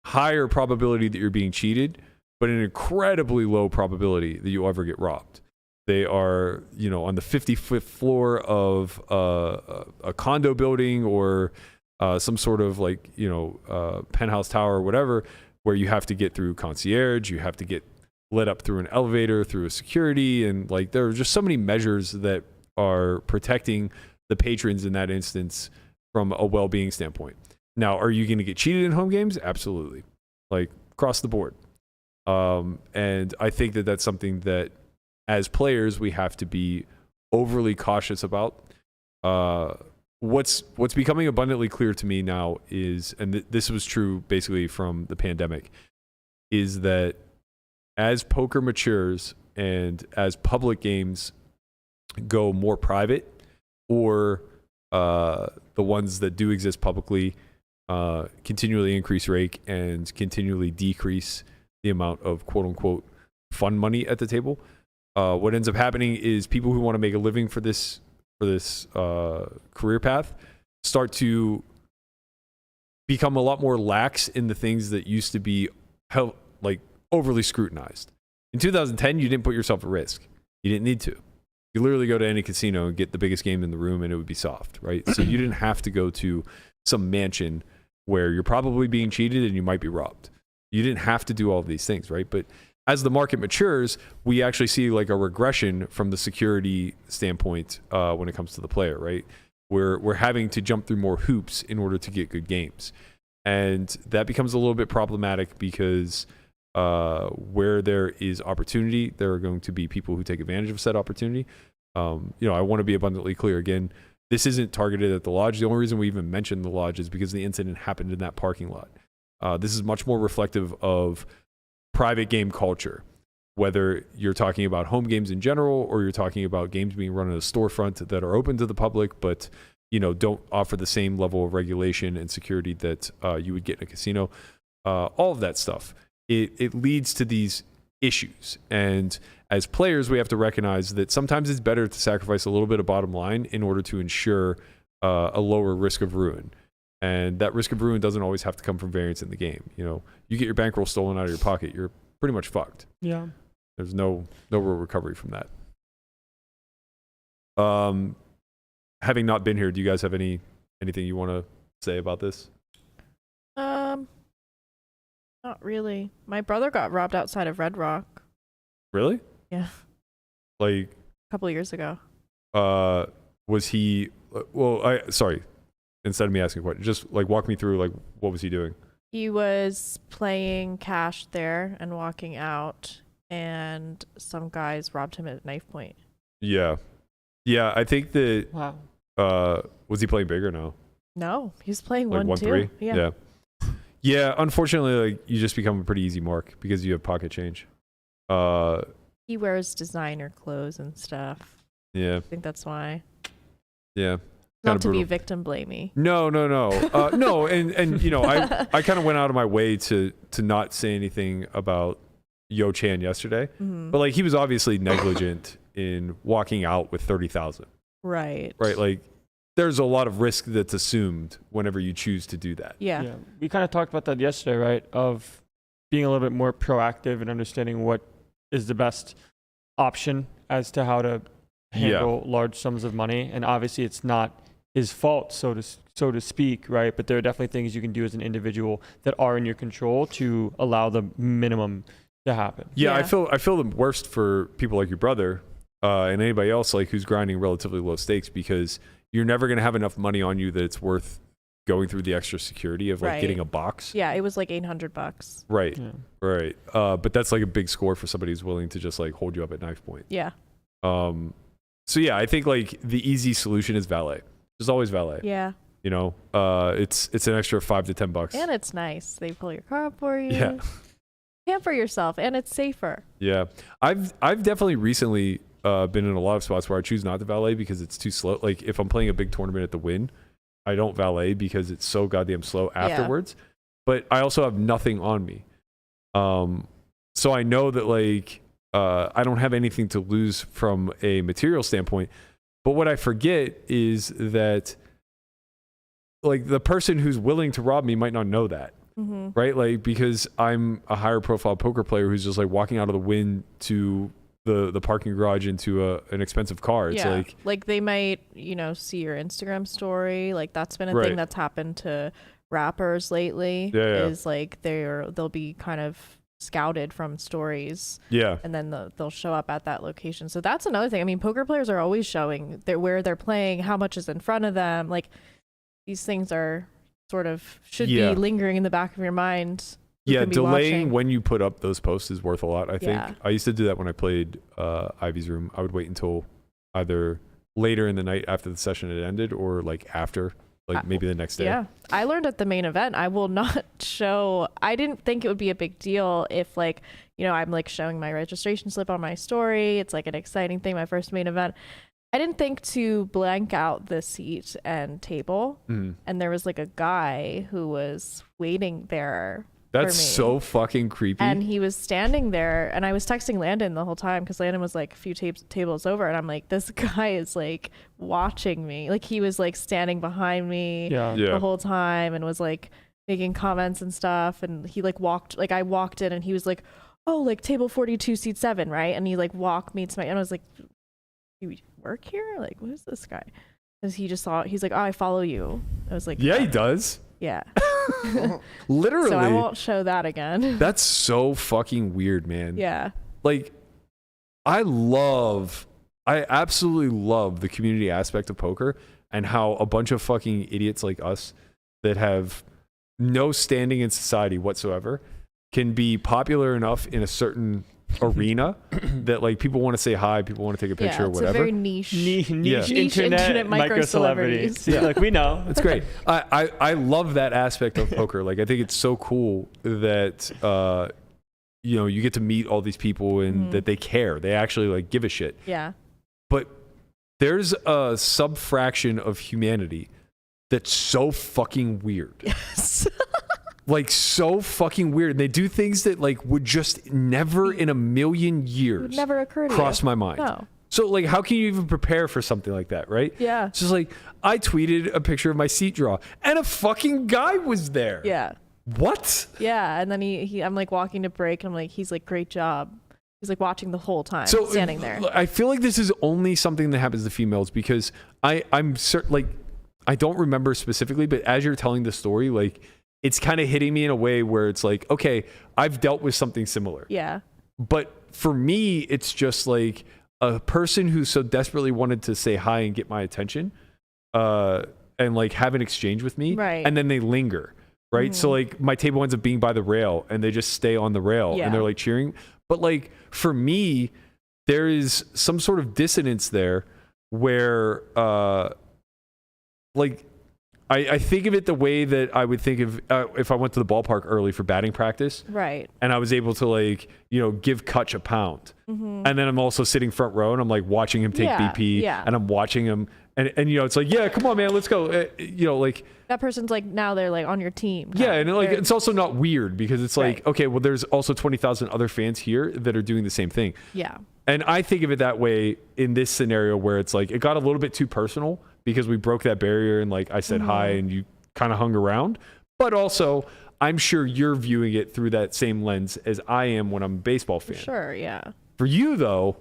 higher probability that you're being cheated, but an incredibly low probability that you'll ever get robbed. They are, you know, on the 55th floor of a condo building, or some sort of like, you know, penthouse tower or whatever, where you have to get through concierge, you have to get let up through an elevator, through a security, and like there are just so many measures that are protecting the patrons in that instance from a well-being standpoint. Now, are you going to get cheated in home games? Absolutely, like across the board. And I think that that's something that as players we have to be overly cautious about. What's becoming abundantly clear to me now is, and this was true basically from the pandemic, is that as poker matures and as public games go more private, or the ones that do exist publicly continually increase rake and continually decrease the amount of quote unquote fun money at the table. What ends up happening is people who want to make a living for this career path start to become a lot more lax in the things that used to be like overly scrutinized. In 2010, you didn't put yourself at risk. You didn't need to. You literally go to any casino and get the biggest game in the room and it would be soft, right? So you didn't have to go to some mansion where you're probably being cheated and you might be robbed. You didn't have to do all of these things, right? But as the market matures, we actually see like a regression from the security standpoint when it comes to the player, right? We're having to jump through more hoops in order to get good games. And that becomes a little bit problematic because where there is opportunity, there are going to be people who take advantage of said opportunity. I want to be abundantly clear again. This isn't targeted at the lodge. The only reason we even mentioned the lodge is because the incident happened in that parking lot. This is much more reflective of private game culture, whether you're talking about home games in general or you're talking about games being run in a storefront that are open to the public, but don't offer the same level of regulation and security that you would get in a casino. All of that stuff. It leads to these issues. And as players, we have to recognize that sometimes it's better to sacrifice a little bit of bottom line in order to ensure a lower risk of ruin. And that risk of ruin doesn't always have to come from variance in the game. You get your bankroll stolen out of your pocket, you're pretty much fucked. Yeah. There's no real recovery from that. Having not been here, do you guys have anything you want to say about this? Not really. My brother got robbed outside of Red Rock. Really? Yeah. Like a couple of years ago. Was he? Sorry. Instead of me asking a question, just like walk me through like what was he doing? He was playing cash there and walking out, and some guys robbed him at knife point. Yeah. I think that. Wow. Was he playing big or no? No, he was playing like 1-2. Yeah. Yeah, unfortunately, like you just become a pretty easy mark because you have pocket change. He wears designer clothes and stuff. Yeah. I think that's why. Yeah. Not to be victim blamey. No. No, and I kind of went out of my way to not say anything about Yo Chan yesterday, but like he was obviously negligent in walking out with 30,000. Right. Like there's a lot of risk that's assumed whenever you choose to do that. Yeah. We kind of talked about that yesterday, right? Of being a little bit more proactive and understanding what is the best option as to how to handle large sums of money. And obviously it's not his fault, so to speak, right? But there are definitely things you can do as an individual that are in your control to allow the minimum to happen. Yeah. I feel the worst for people like your brother and anybody else like who's grinding relatively low stakes, because you're never going to have enough money on you that it's worth going through the extra security of like getting a box. Yeah, it was like $800. Right. Yeah. Right. But that's like a big score for somebody who's willing to just like hold you up at knife point. Yeah. So yeah, I think like the easy solution is valet. There's always valet. Yeah. It's an extra $5 to $10. And it's nice. They pull your car up for you. Yeah. Pamper yourself, and it's safer. Yeah. I've definitely recently been in a lot of spots where I choose not to valet because it's too slow. Like if I'm playing a big tournament at the Win, I don't valet because it's so goddamn slow afterwards. But I also have nothing on me. So I know that like I don't have anything to lose from a material standpoint. But what I forget is that like the person who's willing to rob me might not know that. Right? Like because I'm a higher profile poker player who's just like walking out of the Win to the parking garage into an expensive car. It's like they might, see your Instagram story. Like that's been a thing that's happened to rappers lately. Is like they'll be kind of scouted from stories. Yeah. And then they'll show up at that location. So that's another thing. I mean, poker players are always showing where they're playing, how much is in front of them. Like these things are sort of should be lingering in the back of your mind. Yeah, delaying when you put up those posts is worth a lot, I think. I used to do that when I played Ivy's Room. I would wait until either later in the night after the session had ended or like after, like maybe the next day. Yeah, I learned at the main event, I will not show, I didn't think it would be a big deal if like, I'm like showing my registration slip on my story. It's like an exciting thing, my first main event. I didn't think to blank out the seat and table. And there was like a guy who was waiting there That's for me. so fucking creepy. And he was standing there, and I was texting Landon the whole time because Landon was like a few tables over, and I'm like, this guy is like watching me. Like he was like standing behind me the whole time and was like making comments and stuff. And he like I walked in, and he was like, oh, like table 42, seat 7, right? And he like walked me to and I was like, you work here? Like, what is this guy? Because he just saw, he's like, oh, I follow you. I was like, yeah, he does. Yeah. Literally. So I won't show that again. That's so fucking weird, man. Yeah. Like, I absolutely love the community aspect of poker and how a bunch of fucking idiots like us that have no standing in society whatsoever can be popular enough in a certain arena that like people want to say hi, people want to take a picture or whatever. It's a very niche internet micro celebrity. See, like we know. It's great. I love that aspect of poker. Like I think it's so cool that you know, you get to meet all these people and that they care. They actually like give a shit. Yeah. But there's a subfraction of humanity that's so fucking weird. Yes. Like so fucking weird. They do things that like would just never in a million years would never occur to cross you. my mind. No. So like how can you even prepare for something like that, right? Yeah. It's just like I tweeted a picture of my seat draw and a fucking guy was there. Yeah. What? Yeah. And then I'm like walking to break and I'm like, he's like, great job. He's like watching the whole time, standing there. I feel like this is only something that happens to females because I'm certain, like, I don't remember specifically, but as you're telling the story, like, it's kind of hitting me in a way where it's like, okay, I've dealt with something similar. Yeah. But for me, it's just like a person who so desperately wanted to say hi and get my attention and like have an exchange with me. Right. And then they linger. Right. So like my table ends up being by the rail and they just stay on the rail and they're like cheering. But like for me, there is some sort of dissonance there where like I think of it the way that I would think of if I went to the ballpark early for batting practice. Right. And I was able to like, you know, give Kutch a pound. And then I'm also sitting front row and I'm like watching him take BP and I'm watching him and you know, it's like, yeah, come on, man, let's go. You know, like that person's like, now they're like on your team. Yeah. And like, it's also not weird because it's like, okay, well, there's also 20,000 other fans here that are doing the same thing. Yeah. And I think of it that way in this scenario where it's like, it got a little bit too personal because we broke that barrier and like I said hi and you kind of hung around. But also, I'm sure you're viewing it through that same lens as I am when I'm a baseball fan. Sure, yeah. For you though,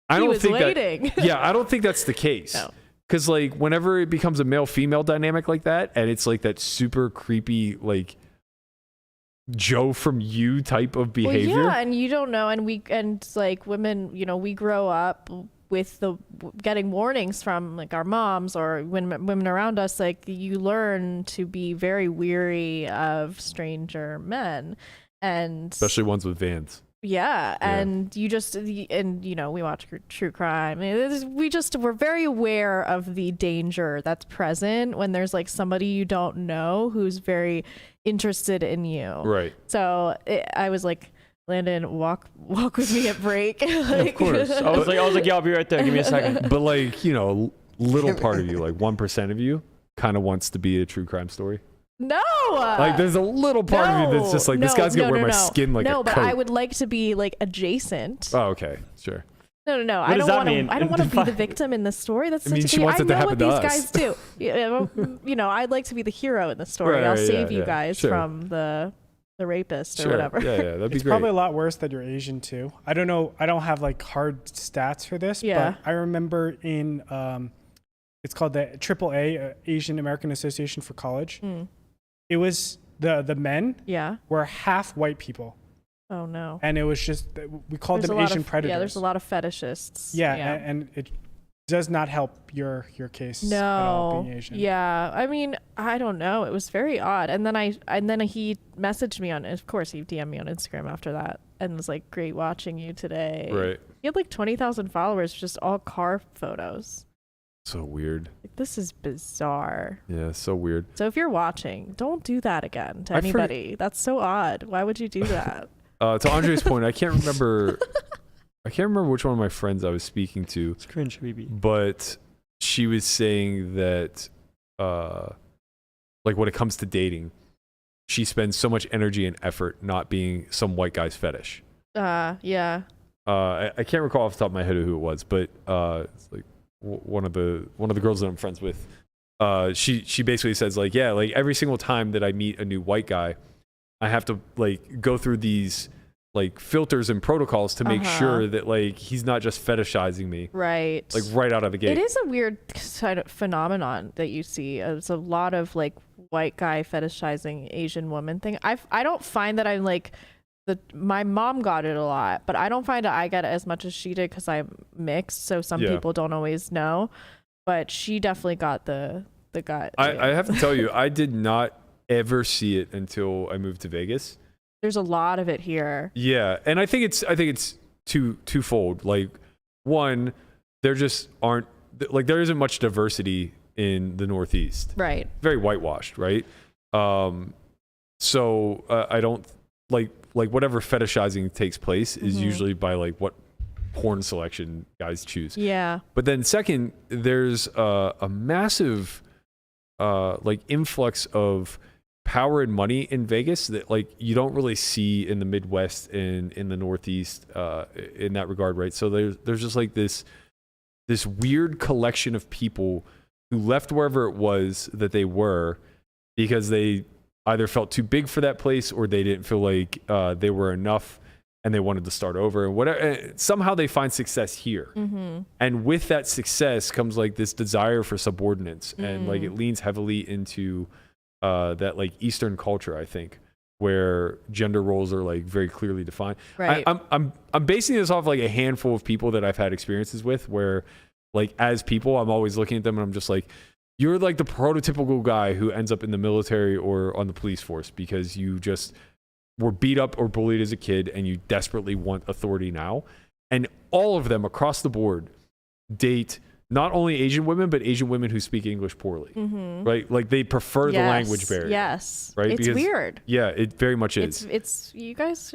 I don't think waiting. Yeah, I don't think that's the case. No. Because like whenever it becomes a male-female dynamic like that, and it's like that super creepy like Joe from You type of behavior. Well, yeah, and you don't know, and like women, you know, we grow up with getting warnings from like our moms or women around us. Like you learn to be very weary of stranger men, and especially ones with vans. Yeah, and you just, and you know, we watch true crime. We're very aware of the danger that's present when there's like somebody you don't know who's very interested in you. Right. So I was like, Landon, walk with me at break. Like, of course. I was like, yeah, I'll be right there. Give me a second. But like, you know, little part of you, like 1% of you, kind of wants to be a true crime story. No, like there's a little part of you that's just like, this guy's gonna wear my skin like a coat. No, but I would like to be like adjacent. Oh, okay, sure. No. What I does don't that want to. mean? I don't want to be the victim in the story. That's such she wants it to happen to us. I know what us. these guys do. You know, I'd like to be the hero in the story. I'll save you guys from the rapist or whatever. Yeah, that'd be it's great. Probably a lot worse that you're Asian too. I don't know. I don't have like hard stats for this, but I remember in it's called the AAA, Asian American Association for College. It was the men were half white people. Oh no. And it was just, we called them Asian predators. Yeah, there's a lot of fetishists. Yeah. And it does not help your case at all being Asian. Yeah. I mean, I don't know. It was very odd. And then he messaged me of course he DM'd me on Instagram after that and was like, great watching you today. Right. He had like 20,000 followers, just all car photos. So weird. Like, this is bizarre. Yeah, so weird. So if you're watching, don't do that again to anybody. That's so odd. Why would you do that? To Andre's point, I can't remember which one of my friends I was speaking to. It's cringe, baby. But she was saying that like when it comes to dating, she spends so much energy and effort not being some white guy's fetish. Yeah. I can't recall off the top of my head who it was, but it's like one of the girls that I'm friends with. She basically says like, yeah, like every single time that I meet a new white guy, I have to like go through these like filters and protocols to make sure that like he's not just fetishizing me, right? Like right out of the gate. It is a weird kind of phenomenon that you see. It's a lot of like white guy fetishizing Asian woman thing. I don't find that I'm like my mom got it a lot, but I don't find that I get it as much as she did because I'm mixed. So some people don't always know, but she definitely got the gut. I have to tell you, I did not ever see it until I moved to Vegas. There's a lot of it here. Yeah, and I think it's twofold. Like, one, there just aren't like there isn't much diversity in the Northeast. Right. Very whitewashed, right? So I don't like whatever fetishizing takes place is usually by like what porn selection guys choose. Yeah. But then second, there's a massive like influx of power and money in Vegas that like you don't really see in the Midwest and in the Northeast in that regard, right? So there's just like this weird collection of people who left wherever it was that they were because they either felt too big for that place or they didn't feel like they were enough and they wanted to start over and whatever. And somehow they find success here. And with that success comes like this desire for subordinates and like it leans heavily into that like Eastern culture, I think, where gender roles are like very clearly defined. Right. I'm basing this off like a handful of people that I've had experiences with where like as people, I'm always looking at them and I'm just like, you're like the prototypical guy who ends up in the military or on the police force because you just were beat up or bullied as a kid and you desperately want authority now. And all of them across the board date not only Asian women, but Asian women who speak English poorly, right? Like they prefer the language barrier. Yes. Right. It's weird. Yeah, it very much is. It's you guys.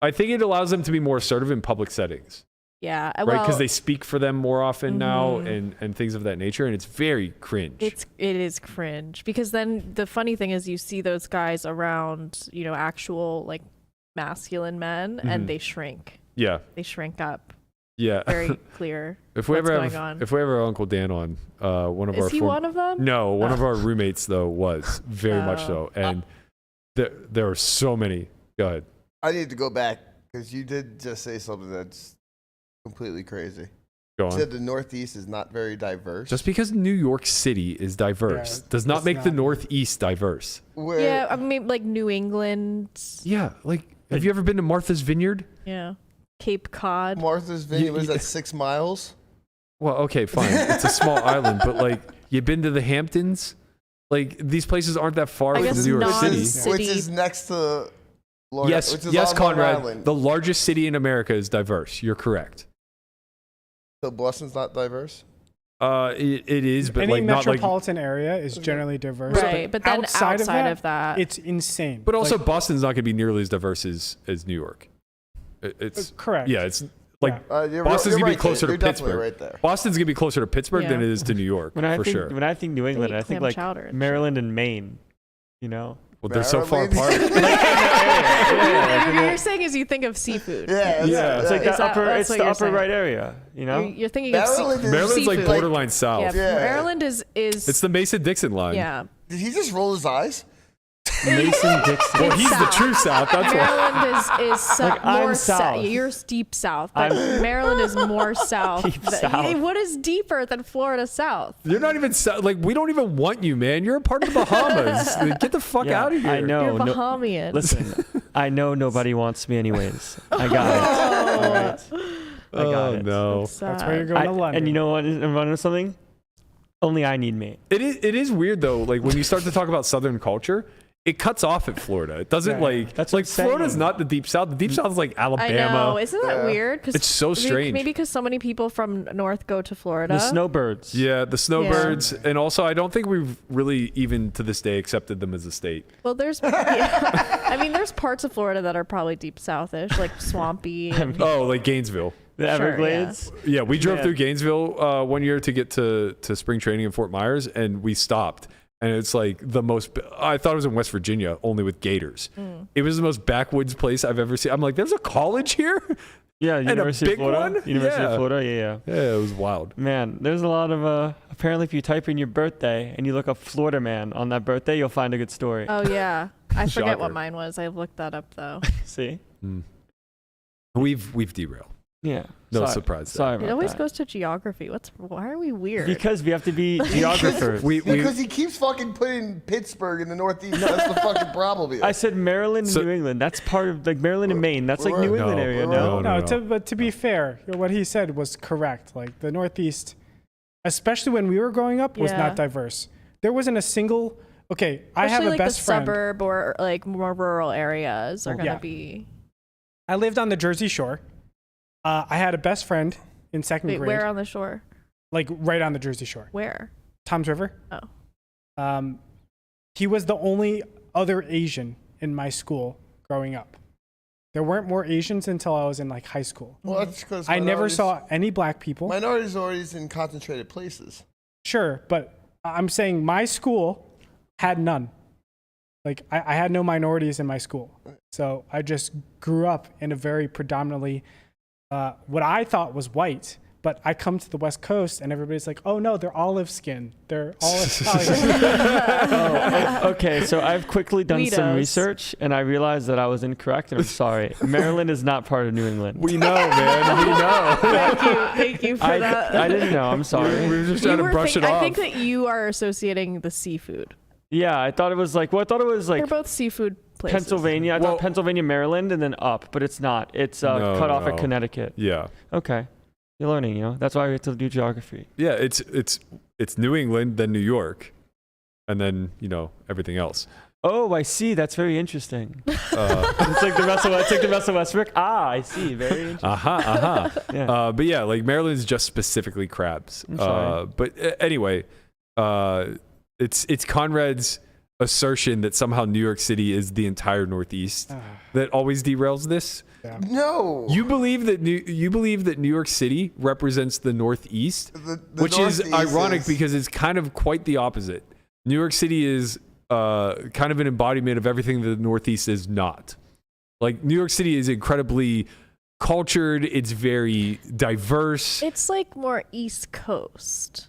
I think it allows them to be more assertive in public settings. Yeah. Right. Because they speak for them more often now and things of that nature. And it's very cringe. It is cringe because then the funny thing is you see those guys around, you know, actual like masculine men and they shrink. Yeah. They shrink up. Yeah. Very clear. If we ever have Uncle Dan on, one of our one of them? No, one of our roommates though was very much so, and there are so many. Go ahead. I need to go back because you did just say something that's completely crazy. Go on. You said the Northeast is not very diverse. Just because New York City is diverse does not make the Northeast diverse. Yeah, I mean like New England. Yeah, like have you ever been to Martha's Vineyard? Yeah. Cape Cod. Martha's Vineyard, was that 6 miles? Well, okay, fine. It's a small island, but like, you been to the Hamptons? Like, these places aren't that far from New York City. Which is next to Long Yes, which is yes, on Long Conrad. Island. The largest city in America is diverse. You're correct. So Boston's not diverse? It is, but any like not like. metropolitan area is generally diverse. Right, but then outside of that, it's insane. But also, like, Boston's not going to be nearly as diverse as New York. It's correct. Yeah, it's like You're Boston's gonna right be closer there. to You're definitely Pittsburgh. right there. Boston's gonna be closer to Pittsburgh than it is to New York, for sure. When I think New England, I think like Maryland and Maine. You know. Well, they're so far apart. What you're saying is you think of seafood. Yeah. It's like the upper right area. You know. You're thinking Maryland of Maryland's seafood. like borderline south. Yeah, Maryland is. It's the Mason-Dixon line. Yeah. Did he just roll his eyes? Mason-Dixon. Well, he's the true south. That's why. Maryland is Like, more I'm south. You're deep south, but Maryland is more south. Deep south. What is deeper than Florida south? You're not even like we don't even want you, man. You're a part of the Bahamas. Get the fuck out of here. I know. You're Bahamian. Listen, I know nobody wants me anyways. I got it. All right. I got it. No. That's why you're going to London. And you know what? I'm running something. Only I need me. It is weird though. Like when you start to talk about Southern culture, it cuts off at Florida. It doesn't That's like insane. Florida's not the deep south. The deep south is like Alabama. I know. Isn't that weird? It's so strange. Maybe because so many people from North go to Florida. The snowbirds. Yeah, the snowbirds, and also I don't think we've really even to this day accepted them as a state. Well, there's, I mean, there's parts of Florida that are probably deep southish, like swampy. And, Like Gainesville. The Everglades. Yeah, we drove through Gainesville one year to get to spring training in Fort Myers, and we stopped. and it's like the most. I thought it was in West Virginia, only with gators. It was the most backwoods place I've ever seen. I'm like, there's a college here. Yeah, University of Florida. One? University of Florida, yeah. Yeah, it was wild. Man, there's a lot of apparently if you type in your birthday and you look up Florida man on that birthday, you'll find a good story. Oh yeah. I forget Shocker. what mine was. I looked that up though. See? We've derailed. Yeah. No surprise. Sorry about It always that. goes to geography. Why are we weird? Because we have to be geographers. Because he keeps fucking putting Pittsburgh in the Northeast. That's the fucking problem here. I said Maryland and New England. That's part of like Maryland and Maine. That's like New England area. No. But to be fair, what he said was correct. Like the Northeast, especially when we were growing up, was not diverse. There wasn't a single. Okay, I have a like best the friend. Suburb or like more rural areas are gonna be. I lived on the Jersey Shore. I had a best friend in second grade. Where on the shore? Like right on the Jersey Shore. Where? Tom's River. Oh. He was the only other Asian in my school growing up. There weren't more Asians until I was in like high school. Well, that's because I never saw any black people. Minorities are always in concentrated places. Sure, but I'm saying my school had none. Like I had no minorities in my school. So I just grew up in a very predominantly what I thought was white, but I come to the West Coast and everybody's like, oh no, they're olive skin. They're olive Okay, so I've quickly done some research and I realized that I was incorrect and I'm sorry. Maryland is not part of New England. We know, man. We know. Thank you for that. I didn't know. I'm sorry. We were just trying to brush it off. I think that you are associating the seafood. Yeah, I thought it was like, they're both seafood places. Pennsylvania. I thought Pennsylvania, Maryland, and then up, but it's not. It's cut off at Connecticut. Yeah. Okay. You're learning, That's why we have to do geography. Yeah, it's New England, then New York, and then, everything else. Oh, I see. That's very interesting. It's like the Russell Westbrook. Ah, I see. Very interesting. Yeah. But yeah, like Maryland's just specifically crabs. I'm sorry. But anyway, it's Conrad's assertion that somehow New York City is the entire Northeast that always derails this. Yeah. No. You believe that New York City represents the Northeast, which is ironic because it's kind of quite the opposite. New York City is kind of an embodiment of everything that the Northeast is not. Like New York City is incredibly cultured. It's very diverse. It's like more East Coast.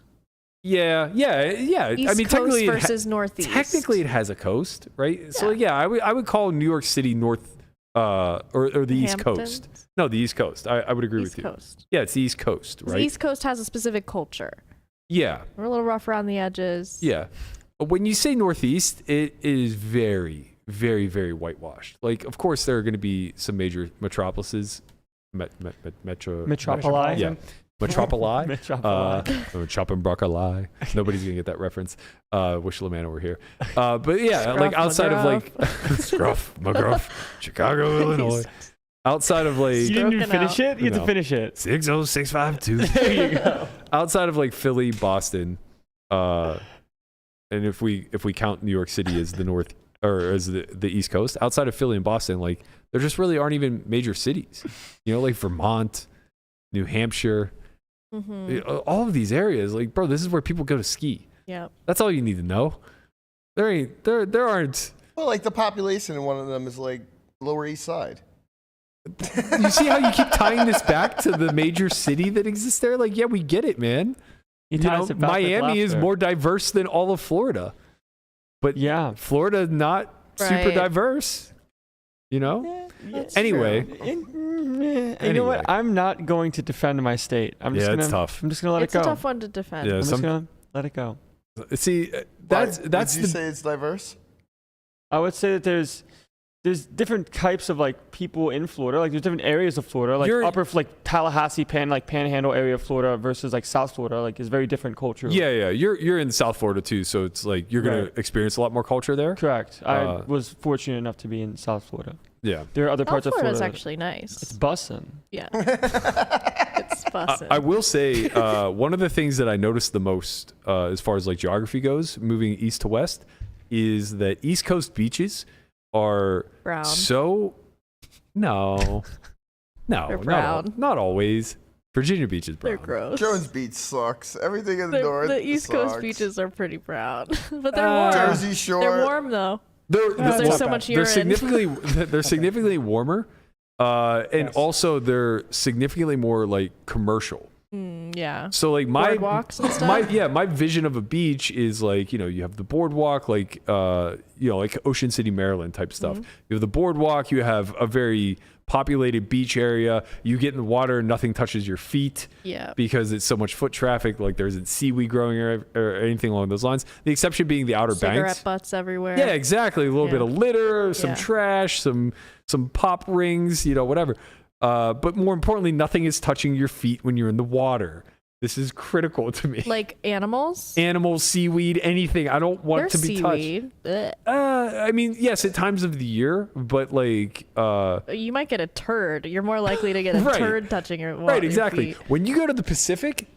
Yeah. East I mean, Coast versus Northeast. Technically, it has a coast, right? Yeah. So yeah, I would call New York City North or the East Coast. No, the East Coast. I would agree with you. East Coast. Yeah, it's the East Coast, right? The East Coast has a specific culture. Yeah. We're a little rough around the edges. Yeah. But when you say Northeast, it is very, very, very whitewashed. Like, of course, there are going to be some major metropolises. Metropoli? Yeah. Metropoli. Metropoli. Chopping broccoli. Nobody's gonna get that reference. Wish LeMan were here. But yeah, Scruff, like outside of like Scruff, McGruff, Chicago, Illinois. Outside of like you didn't even finish it. You had to finish it. 60652. There you go. Outside of like Philly, Boston, and if we count New York City as the North or as the East Coast, outside of Philly and Boston, like there just really aren't even major cities. Like Vermont, New Hampshire. All of these areas, like, bro, this is where people go to ski. Yeah, that's all you need to know. There aren't. Well, like the population in one of them is like Lower East Side. You see how you keep tying this back to the major city that exists there? Like, yeah, we get it, man. Miami is more diverse than all of Florida, but yeah, Florida not super diverse. Anyway. You know what? I'm not going to defend my state. It's tough. I'm just gonna let it go. It's a tough one to defend. I'm just gonna let it go. See, that's. Would you say it's diverse? I would say that there's different types of like people in Florida. Like there's different areas of Florida. Like upper like Tallahassee, Panhandle area of Florida versus like South Florida. Like is very different culture. Yeah. You're in South Florida too, so it's like you're gonna experience a lot more culture there. Correct. I was fortunate enough to be in South Florida. Yeah. There are other parts of Florida. Florida's actually nice. It's bussin'. Yeah. It's bussin'. I will say one of the things that I noticed the most as far as like geography goes, moving east to west, is that East Coast beaches are brown. So no, They're brown. not always. Virginia Beach is brown. They're gross. Jones Beach sucks. Everything in the north. The East Coast sucks. beaches are pretty brown, but they're warm. Jersey Shore. They're warm though. There's so much urine. They're significantly warmer, and Yes. also they're significantly more like commercial. Yeah. So like Boardwalks and stuff? my vision of a beach is like, you have the boardwalk, like like Ocean City, Maryland type stuff. You have the boardwalk, you have a very populated beach area. You get in the water, nothing touches your feet. Yeah. Because it's so much foot traffic, like there isn't seaweed growing or anything along those lines. The exception being the Outer Cigarette Banks. butts everywhere. Yeah, exactly. A little bit of litter, some Yeah. trash, some pop rings, whatever. But more importantly, nothing is touching your feet when you're in the water. This is critical to me. Like animals? Animals, seaweed, anything. I don't want to be seaweed. touched. I mean, yes, at times of the year, but like... you might get a turd. You're more likely to get a Right. turd touching your Right, exactly. feet. When you go to the Pacific,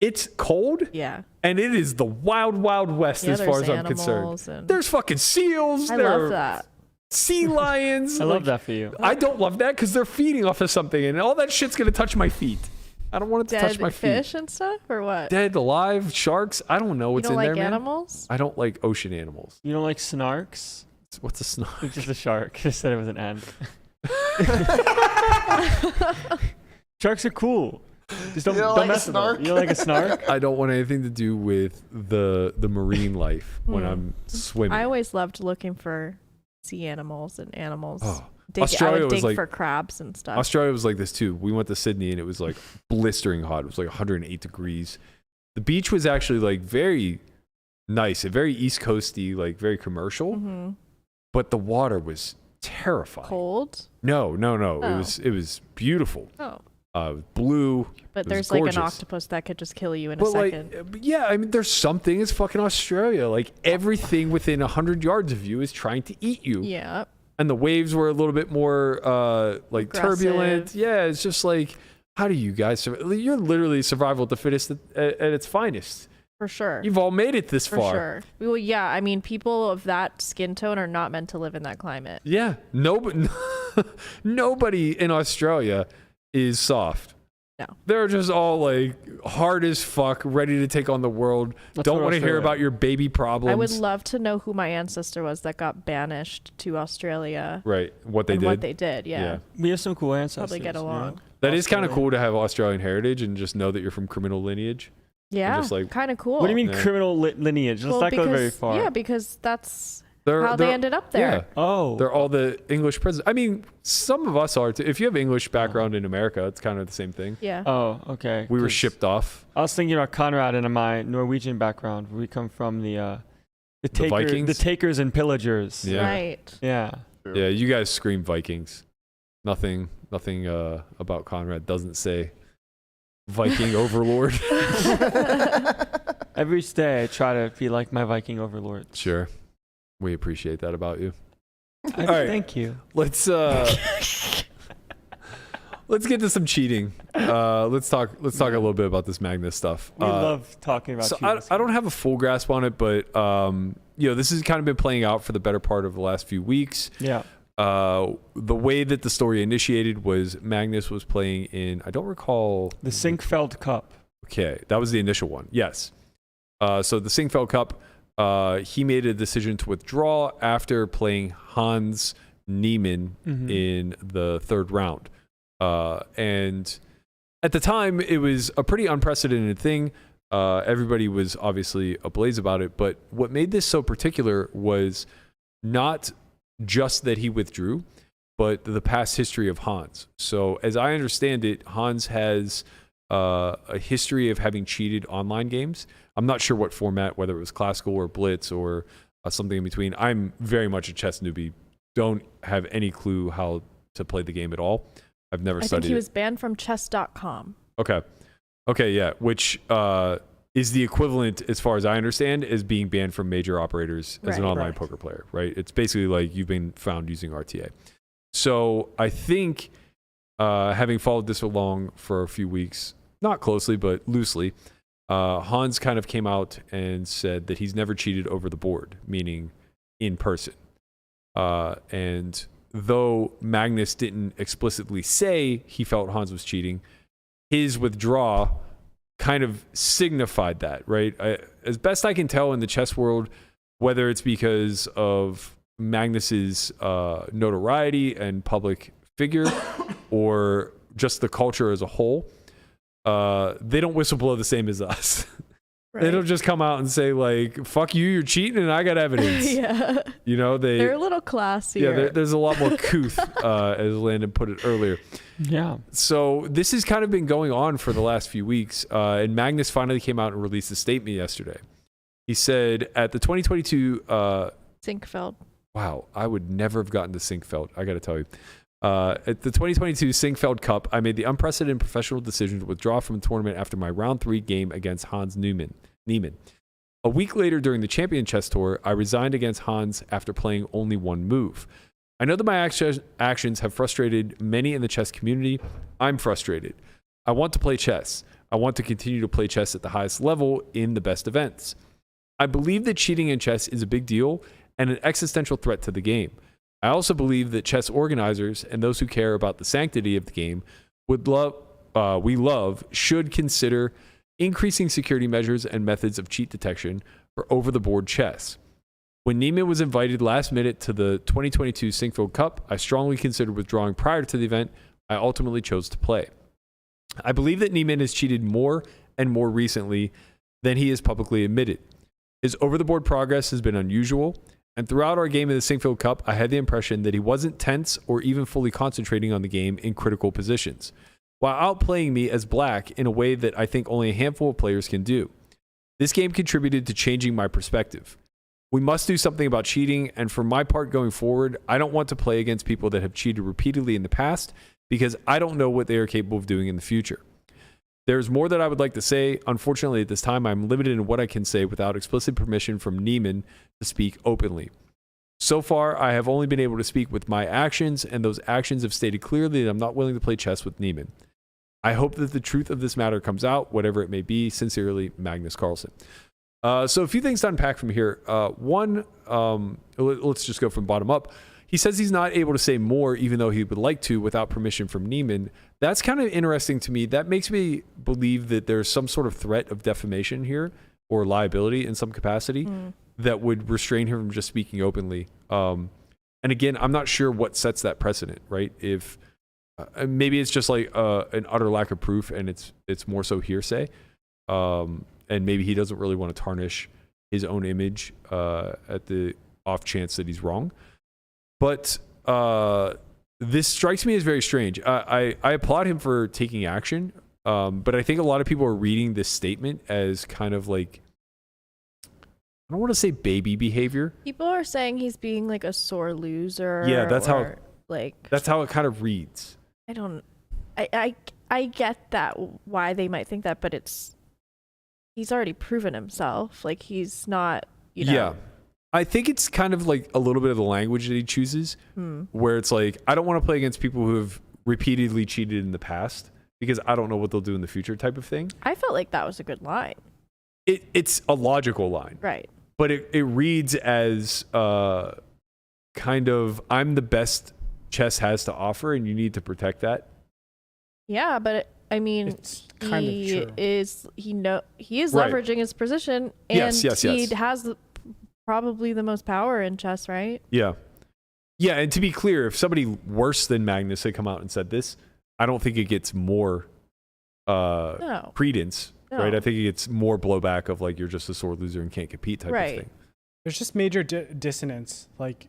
it's cold. Yeah. And it is the wild, wild west as far as I'm concerned. and- There's fucking seals. I there love are that. Sea lions. I love that for you. I don't love that because they're feeding off of something, and all that shit's gonna touch my feet. I don't want it to touch Dead my fish feet. and stuff, or what? Dead, alive, sharks. I don't know You what's don't in like there, man. animals? I don't like ocean animals. You don't like snarks? What's a snark? It's just a shark. Just said it was an ant. Sharks are cool. Just don't, You don't don't like a mess with them. snark? You don't like a snark? I don't want anything to do with the marine life when I'm swimming. I always loved looking for sea animals and animals. Oh. I Australia would was dig like- for crabs and stuff. Australia was like this too. We went to Sydney and it was like blistering hot. It was like 108 degrees. The beach was actually like very nice and very East Coasty, like very commercial. But the water was terrifying. Cold? No. Oh. It was beautiful. Oh. Blue. But It was there's like gorgeous. an octopus that could just kill you in a But second. yeah, I mean, there's something. It's fucking Australia. Like everything within 100 yards of you is trying to eat you. Yeah. And the waves were a little bit more like Aggressive. turbulent. Yeah, it's just like, how do you guys survive? You're literally survival of the fittest at its finest. For sure. You've all made it this For far. sure. Well, yeah. I mean, people of that skin tone are not meant to live in that climate. Yeah, nobody in Australia is soft. No. They're just all like hard as fuck, ready to take on the world. That's Don't what want to hear Australia- about your baby problems. I would love to know who my ancestor was that got banished to Australia. Right, what they and did. what they did. Yeah. We have some cool ancestors. Probably get you know? along. That is kind of Australia. cool to have Australian heritage and just know that you're from criminal lineage. Yeah. just, like- kind of cool. What do you mean Yeah. criminal lineage? Let's not go very far. Yeah, because that's They're, how they ended up there. Yeah, Oh. they're all the English prisoners. I mean, some of us are too. If you have English background in America, it's kind of the same thing. Yeah. Oh, okay. We were 'Cause shipped off. I was thinking about Conrad and my Norwegian background. We come from the Vikings? the takers and pillagers. Yeah. Right. Yeah. Yeah, you guys scream Vikings. Nothing about Conrad doesn't say Viking overlord. Every day I try to be like my Viking overlord. Sure. We appreciate that about you. All right. Thank you. Let's let's get to some cheating. Let's talk a little bit about this Magnus stuff. We love talking about So cheating. I don't have a full grasp on it, but this has kind of been playing out for the better part of the last few weeks. Yeah. The way that the story initiated was Magnus was playing in, I don't recall. The Sinkfeld Cup. Okay, that was the initial one. Yes. So the Sinkfeld Cup, he made a decision to withdraw after playing Hans Niemann in the third round. And at the time, it was a pretty unprecedented thing. Everybody was obviously ablaze about it. But what made this so particular was not just that he withdrew, but the past history of Hans. So as I understand it, Hans has a history of having cheated online games. I'm not sure what format, whether it was classical or blitz or something in between. I'm very much a chess newbie. Don't have any clue how to play the game at all. I've never I studied think he it. was banned from chess.com. Okay, yeah, which is the equivalent, as far as I understand, as being banned from major operators as an Right. online Right. poker player, right? It's basically like you've been found using RTA. So I think having followed this along for a few weeks, not closely, but loosely, Hans kind of came out and said that he's never cheated over the board, meaning in person. And though Magnus didn't explicitly say he felt Hans was cheating, his withdrawal kind of signified that, right? As best I can tell in the chess world, whether it's because of Magnus's notoriety and public figure or just the culture as a whole, they don't whistleblow the same as us. Right. They don't just come out and say like, fuck you, you're cheating and I got evidence. Yeah. You know, they're a little classier. Yeah, there's a lot more couth, as Landon put it earlier. Yeah. So this has kind of been going on for the last few weeks. And Magnus finally came out and released a statement yesterday. He said at the 2022... Sinkfeld. Wow, I would never have gotten to Sinkfeld, I got to tell you. At the 2022 Sinkfeld Cup, I made the unprecedented professional decision to withdraw from the tournament after my round 3 game against Hans Niemann. A week later during the Champion Chess Tour, I resigned against Hans after playing only one move. I know that my actions have frustrated many in the chess community. I'm frustrated. I want to play chess. I want to continue to play chess at the highest level in the best events. I believe that cheating in chess is a big deal and an existential threat to the game. I also believe that chess organizers and those who care about the sanctity of the game should consider increasing security measures and methods of cheat detection for over-the-board chess. When Niemann was invited last minute to the 2022 Sinkfeld Cup, I strongly considered withdrawing prior to the event. I ultimately chose to play. I believe that Niemann has cheated more and more recently than he has publicly admitted. His over-the-board progress has been unusual, and throughout our game in the Sinkfeld Cup, I had the impression that he wasn't tense or even fully concentrating on the game in critical positions, while outplaying me as black in a way that I think only a handful of players can do. This game contributed to changing my perspective. We must do something about cheating, and for my part going forward, I don't want to play against people that have cheated repeatedly in the past because I don't know what they are capable of doing in the future. There's more that I would like to say. Unfortunately, at this time, I'm limited in what I can say without explicit permission from Niemann to speak openly. So far, I have only been able to speak with my actions, and those actions have stated clearly that I'm not willing to play chess with Niemann. I hope that the truth of this matter comes out, whatever it may be. Sincerely, Magnus Carlsen. So a few things to unpack from here. One, let's just go from bottom up. He says he's not able to say more, even though he would like to, without permission from Niemann. That's kind of interesting to me. That makes me believe that there's some sort of threat of defamation here or liability in some capacity that would restrain him from just speaking openly. And again, I'm not sure what sets that precedent, right? If maybe it's just like an utter lack of proof and it's more so hearsay. And maybe he doesn't really want to tarnish his own image at the off chance that he's wrong. But this strikes me as very strange. I applaud him for taking action, but I think a lot of people are reading this statement as kind of like, I don't want to say baby behavior. People are saying he's being like a sore loser. Yeah, that's how it kind of reads. I get that, why they might think that, but he's already proven himself. Like, he's not, Yeah. I think it's kind of like a little bit of the language that he chooses, where it's like, I don't want to play against people who have repeatedly cheated in the past because I don't know what they'll do in the future type of thing. I felt like that was a good line. It's a logical line. Right. But it reads as kind of, I'm the best chess has to offer and you need to protect that. Yeah, but it's kind of true. He is leveraging his position, and he has probably the most power in chess, right? Yeah. Yeah, and to be clear, if somebody worse than Magnus had come out and said this, I don't think it gets more credence, right? I think it gets more blowback of like, you're just a sore loser and can't compete type of thing. There's just major dissonance. Like,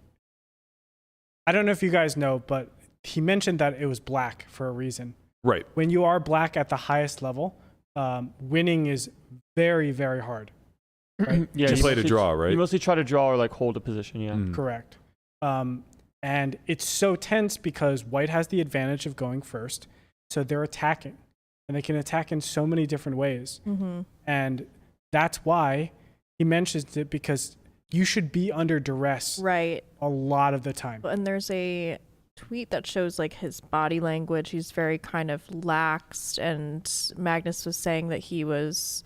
I don't know if you guys know, but he mentioned that it was black for a reason. Right. When you are black at the highest level, winning is very, very hard. Right? Yeah, you play to draw, right? You mostly try to draw or like hold a position, yeah. Correct. And it's so tense because white has the advantage of going first, so they're attacking. And they can attack in so many different ways. And that's why he mentions it, because you should be under duress a lot of the time. And there's a tweet that shows like his body language. He's very kind of laxed, and Magnus was saying that he was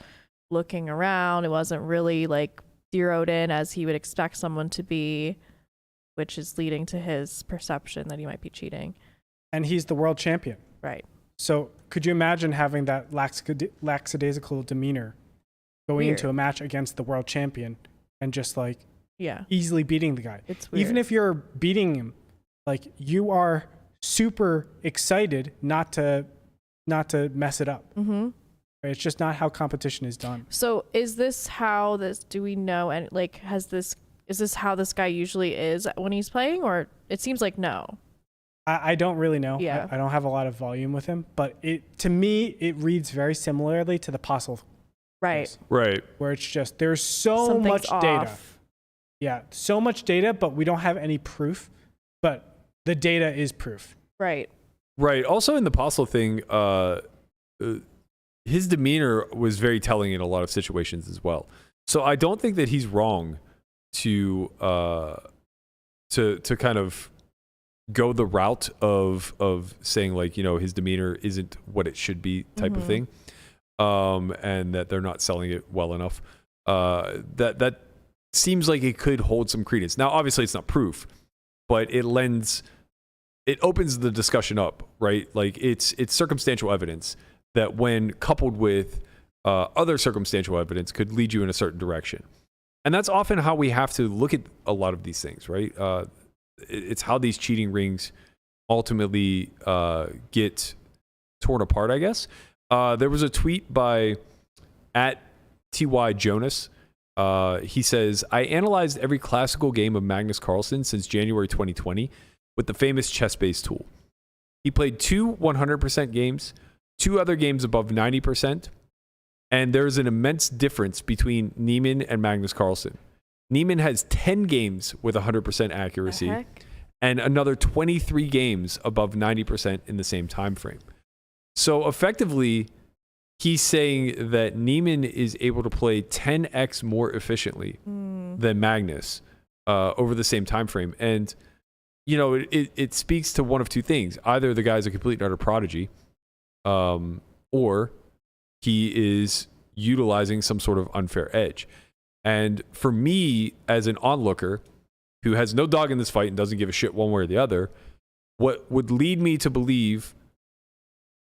looking around. It wasn't really like zeroed in as he would expect someone to be, which is leading to his perception that he might be cheating. And he's the world champion. Right. So could you imagine having that lackadaisical demeanor going Weird. into a match against the world champion and just like Yeah. easily beating the guy? It's weird. Even if you're beating him, like you are super excited not to mess it up. Mm-hmm. It's just not how competition is done. So is this how this, do we know, and like, is this how this guy usually is when he's playing, or it seems like no? I don't really know. Yeah. I don't have a lot of volume with him, but to me, it reads very similarly to the Postle. Right. case, Right. Where it's just, there's so Something's much data. off. Yeah. So much data, but we don't have any proof, but the data is proof. Right. Right. Also in the Postle thing, his demeanor was very telling in a lot of situations as well. So I don't think that he's wrong to kind of go the route of saying like, you know, his demeanor isn't what it should be type of thing, and that they're not selling it well enough. That seems like it could hold some credence. Now, obviously, it's not proof, but it opens the discussion up, right? Like it's circumstantial evidence that when coupled with other circumstantial evidence could lead you in a certain direction. And that's often how we have to look at a lot of these things, right? It's how these cheating rings ultimately get torn apart, I guess. There was a tweet by @TY_Jonas. He says, I analyzed every classical game of Magnus Carlsen since January 2020 with the famous chess-based tool. He played 2 100% games, 2 other games above 90%, and there's an immense difference between Niemann and Magnus Carlsen. Niemann has 10 games with 100% accuracy and another 23 games above 90% in the same time frame. So effectively, he's saying that Niemann is able to play 10x more efficiently than Magnus over the same time frame. And, you know, it speaks to one of two things. Either the guy's a complete and utter prodigy, or he is utilizing some sort of unfair edge. And for me, as an onlooker who has no dog in this fight and doesn't give a shit one way or the other, what would lead me to believe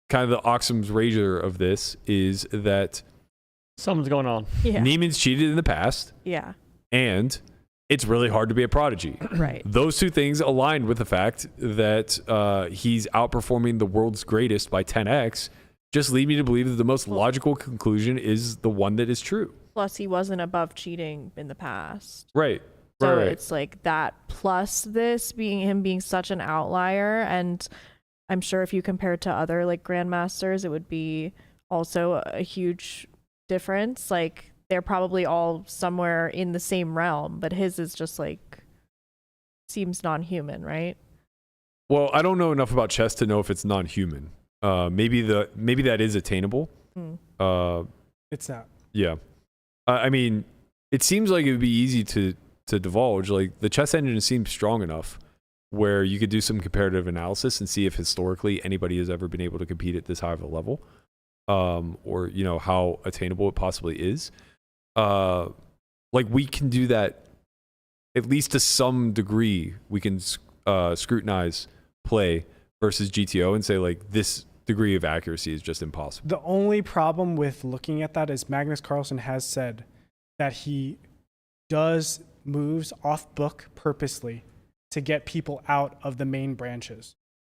kind of the Occam's razor of this is that something's going on. Yeah. Niemann's cheated in the past. Yeah. And it's really hard to be a prodigy. Right. Those two things aligned with the fact that he's outperforming the world's greatest by 10x just lead me to believe that the most logical conclusion is the one that is true. Plus, he wasn't above cheating in the past. Right. So right. it's like that plus this being such an outlier. And I'm sure if you compare it to other like grandmasters, it would be also a huge difference. Like they're probably all somewhere in the same realm, but his is just like seems non-human, right? Well, I don't know enough about chess to know if it's non-human. Maybe that is attainable. It's not. Yeah. I mean, it seems like it would be easy to divulge. Like the chess engine seems strong enough where you could do some comparative analysis and see if historically anybody has ever been able to compete at this high of a level, or you know how attainable it possibly is. Like we can do that at least to some degree. We can scrutinize play versus GTO and say like this degree of accuracy is just impossible. The only problem with looking at that is Magnus Carlsen has said that he does moves off book purposely to get people out of the main branches.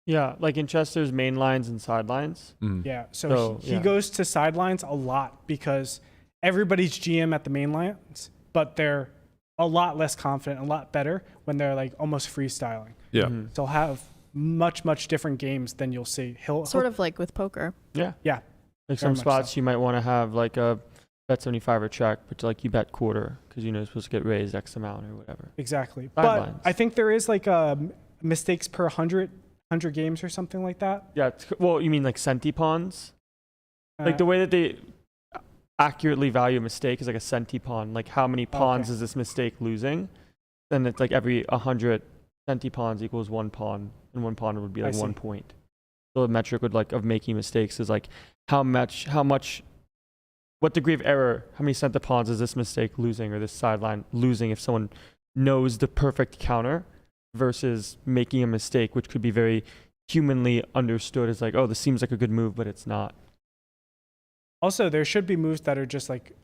Yeah, like in chess, there's main lines and sidelines. Yeah, so he goes to sidelines a lot because everybody's GM at the main lines, but they're a lot less confident, a lot better when they're like almost freestyling. Yeah. So he'll have much different games than you'll see. He'll Sort of like with poker. Yeah. Yeah. Like some spots you might want to have like a bet 75 or check, but like you bet quarter because you know it's supposed to get raised X amount or whatever. Exactly. Sidelines. But I think there is like mistakes per 100 games or something like that. Yeah. Well, you mean like centi pawns? Like the way that they accurately value a mistake is like a centi pawn. Like how many pawns is this mistake losing? Then it's like every 100 centi pawns equals 1 pawn, and 1 pawn would be like 1 point. So the metric would like of making mistakes is like what degree of error, how many centi pawns is this mistake losing or this sideline losing if someone knows the perfect counter versus making a mistake, which could be very humanly understood as like, oh, this seems like a good move, but it's not. Also, there should be moves that are just like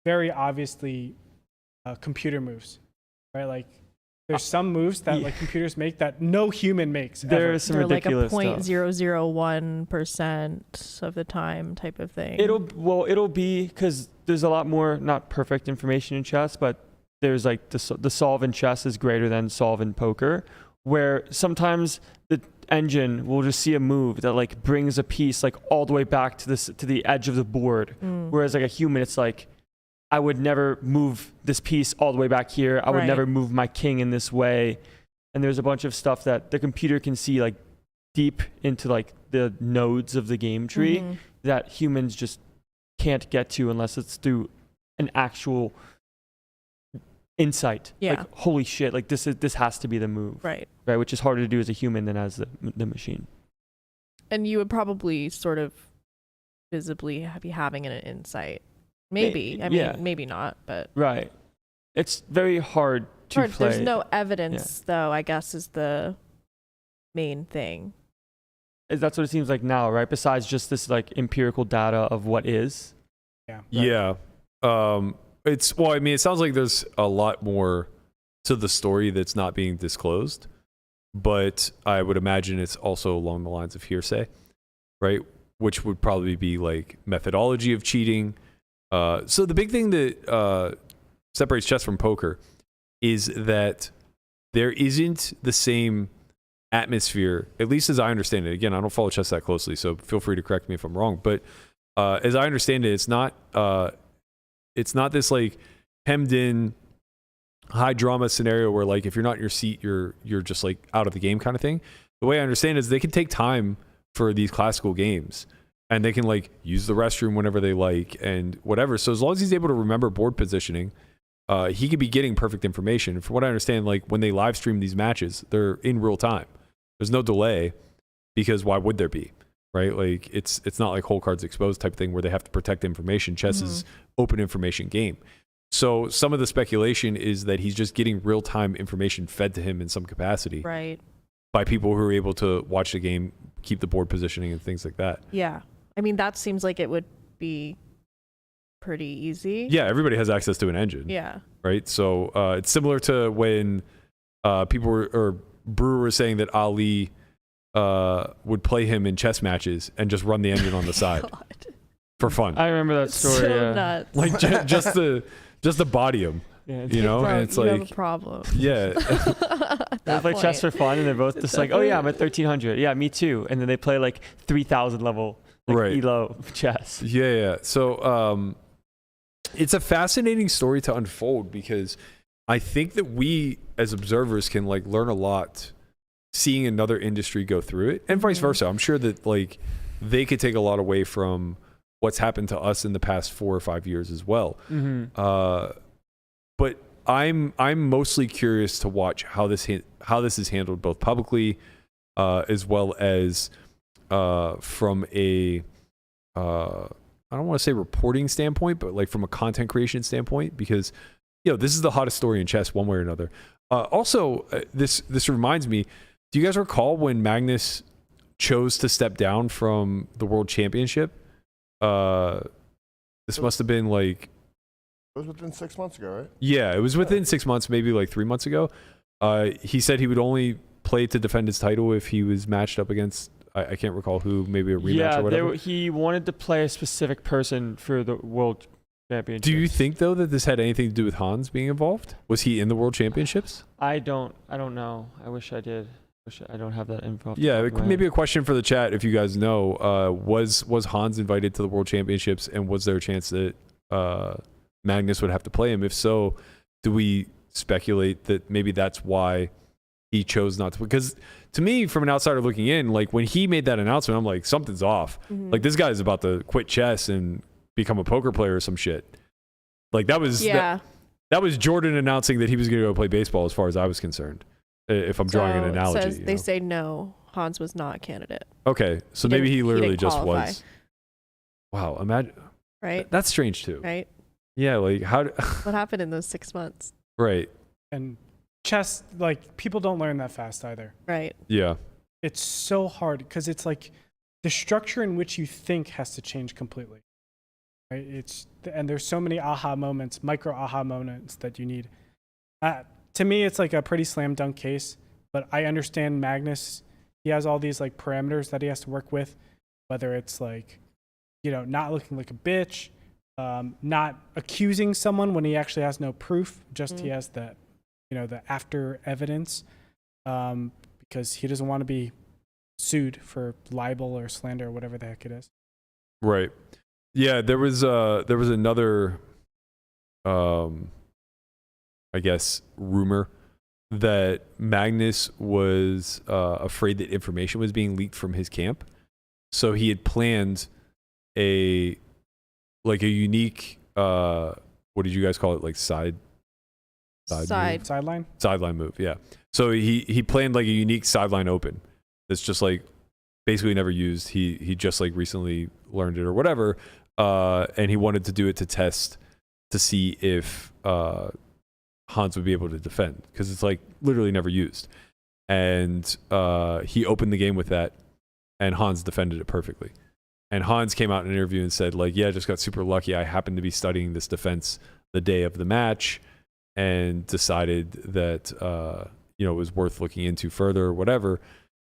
very obviously computer moves, right? Like there's some moves that like computers make that no human makes. There's some They're ridiculous like a stuff. 0.001% of the time type of thing. It'll be because there's a lot more not perfect information in chess, but there's like the solve in chess is greater than solve in poker, where sometimes the engine will just see a move that like brings a piece like all the way back to the edge of the board, whereas like a human, it's like, I would never move this piece all the way back here. I would never move my king in this way. And there's a bunch of stuff that the computer can see like deep into like the nodes of the game tree that humans just can't get to unless it's through an actual insight. Yeah. Like, holy shit, like this has to be the move. Right. Right, which is harder to do as a human than as the machine. And you would probably sort of visibly be having an insight. Maybe. I mean, maybe not, but. Right. It's very hard to play. There's no evidence, though, I guess, is the main thing. That's what it seems like now, right? Besides just this like empirical data of what is. Yeah. Right? Yeah. It sounds like there's a lot more to the story that's not being disclosed, but I would imagine it's also along the lines of hearsay, right? Which would probably be like methodology of cheating. So the big thing that separates chess from poker is that there isn't the same atmosphere, at least as I understand it. Again, I don't follow chess that closely, so feel free to correct me if I'm wrong. But as I understand it, it's not this like hemmed in high drama scenario where like if you're not in your seat, you're just like out of the game kind of thing. The way I understand it is they can take time for these classical games. And they can like use the restroom whenever they like and whatever. So as long as he's able to remember board positioning, he could be getting perfect information. From what I understand, like when they live stream these matches, they're in real time. There's no delay because why would there be, right? Like it's not like whole cards exposed type of thing where they have to protect information. Chess is open information game. So some of the speculation is that he's just getting real time information fed to him in some capacity, right? By people who are able to watch the game, keep the board positioning and things like that. Yeah. I mean, that seems like it would be pretty easy. Yeah, everybody has access to an engine. Yeah. Right? So it's similar to when Brewer was saying that Ali would play him in chess matches and just run the engine on the side for fun. I remember that story. So nuts. Like just to body him. Yeah, you know, and it's you like have a problem. Yeah. They play chess for fun, and they're both just like, oh yeah, I'm at 1300. Yeah, me too. And then they play like 3000 level. Like Elo chess. Yeah. So it's a fascinating story to unfold because I think that we as observers can like learn a lot seeing another industry go through it and vice versa. I'm sure that like they could take a lot away from what's happened to us in the past 4 or 5 years as well. But I'm mostly curious to watch how this is handled both publicly as well as from a I don't want to say reporting standpoint, but like from a content creation standpoint, because this is the hottest story in chess one way or another. Also, this reminds me, do you guys recall when Magnus chose to step down from the World Championship? This must have been like... It was within 6 months ago, right? Yeah, it was within 6 months, maybe like 3 months ago. He said he would only play to defend his title if he was matched up against... I can't recall who, maybe a rematch or whatever. He wanted to play a specific person for the World Championship. Do you think, though, that this had anything to do with Hans being involved? Was he in the World Championships? I don't know. I wish I did. I don't have that info. Yeah, maybe a question for the chat if you guys know. Was Hans invited to the World Championships, and was there a chance that Magnus would have to play him? If so, do we speculate that maybe that's why he chose not to? Because to me, from an outsider looking in, like when he made that announcement, I'm like, something's off. Like this guy is about to quit chess and become a poker player or some shit. Like that was that was Jordan announcing that he was going to go play baseball, as far as I was concerned. If I'm drawing an analogy, they say no, Hans was not a candidate. Okay, so maybe he literally just was. Wow, imagine. Right. That's strange too. Right. Yeah, like how? What happened in those 6 months? Right. And chess, like people don't learn that fast either. Right. Yeah. it's so hard because it's like the structure in which you think has to change completely. Right? And there's so many micro aha moments that you need. To me, it's like a pretty slam dunk case, but I understand Magnus. He has all these like parameters that he has to work with, whether it's like, not looking like a bitch, not accusing someone when he actually has no proof, just he has the after evidence, because he doesn't want to be sued for libel or slander or whatever the heck it is. Right. Yeah, there was another, I guess, rumor that Magnus was afraid that information was being leaked from his camp, so he had planned a unique, what did you guys call it? Like sideline move. Yeah. So he planned like a unique sideline open that's just like basically never used. He just like recently learned it or whatever. And he wanted to do it to test to see if Hans would be able to defend, because it's like literally never used. And he opened the game with that, and Hans defended it perfectly. And Hans came out in an interview and said, like, yeah, I just got super lucky. I happened to be studying this defense the day of the match and decided that it was worth looking into further or whatever.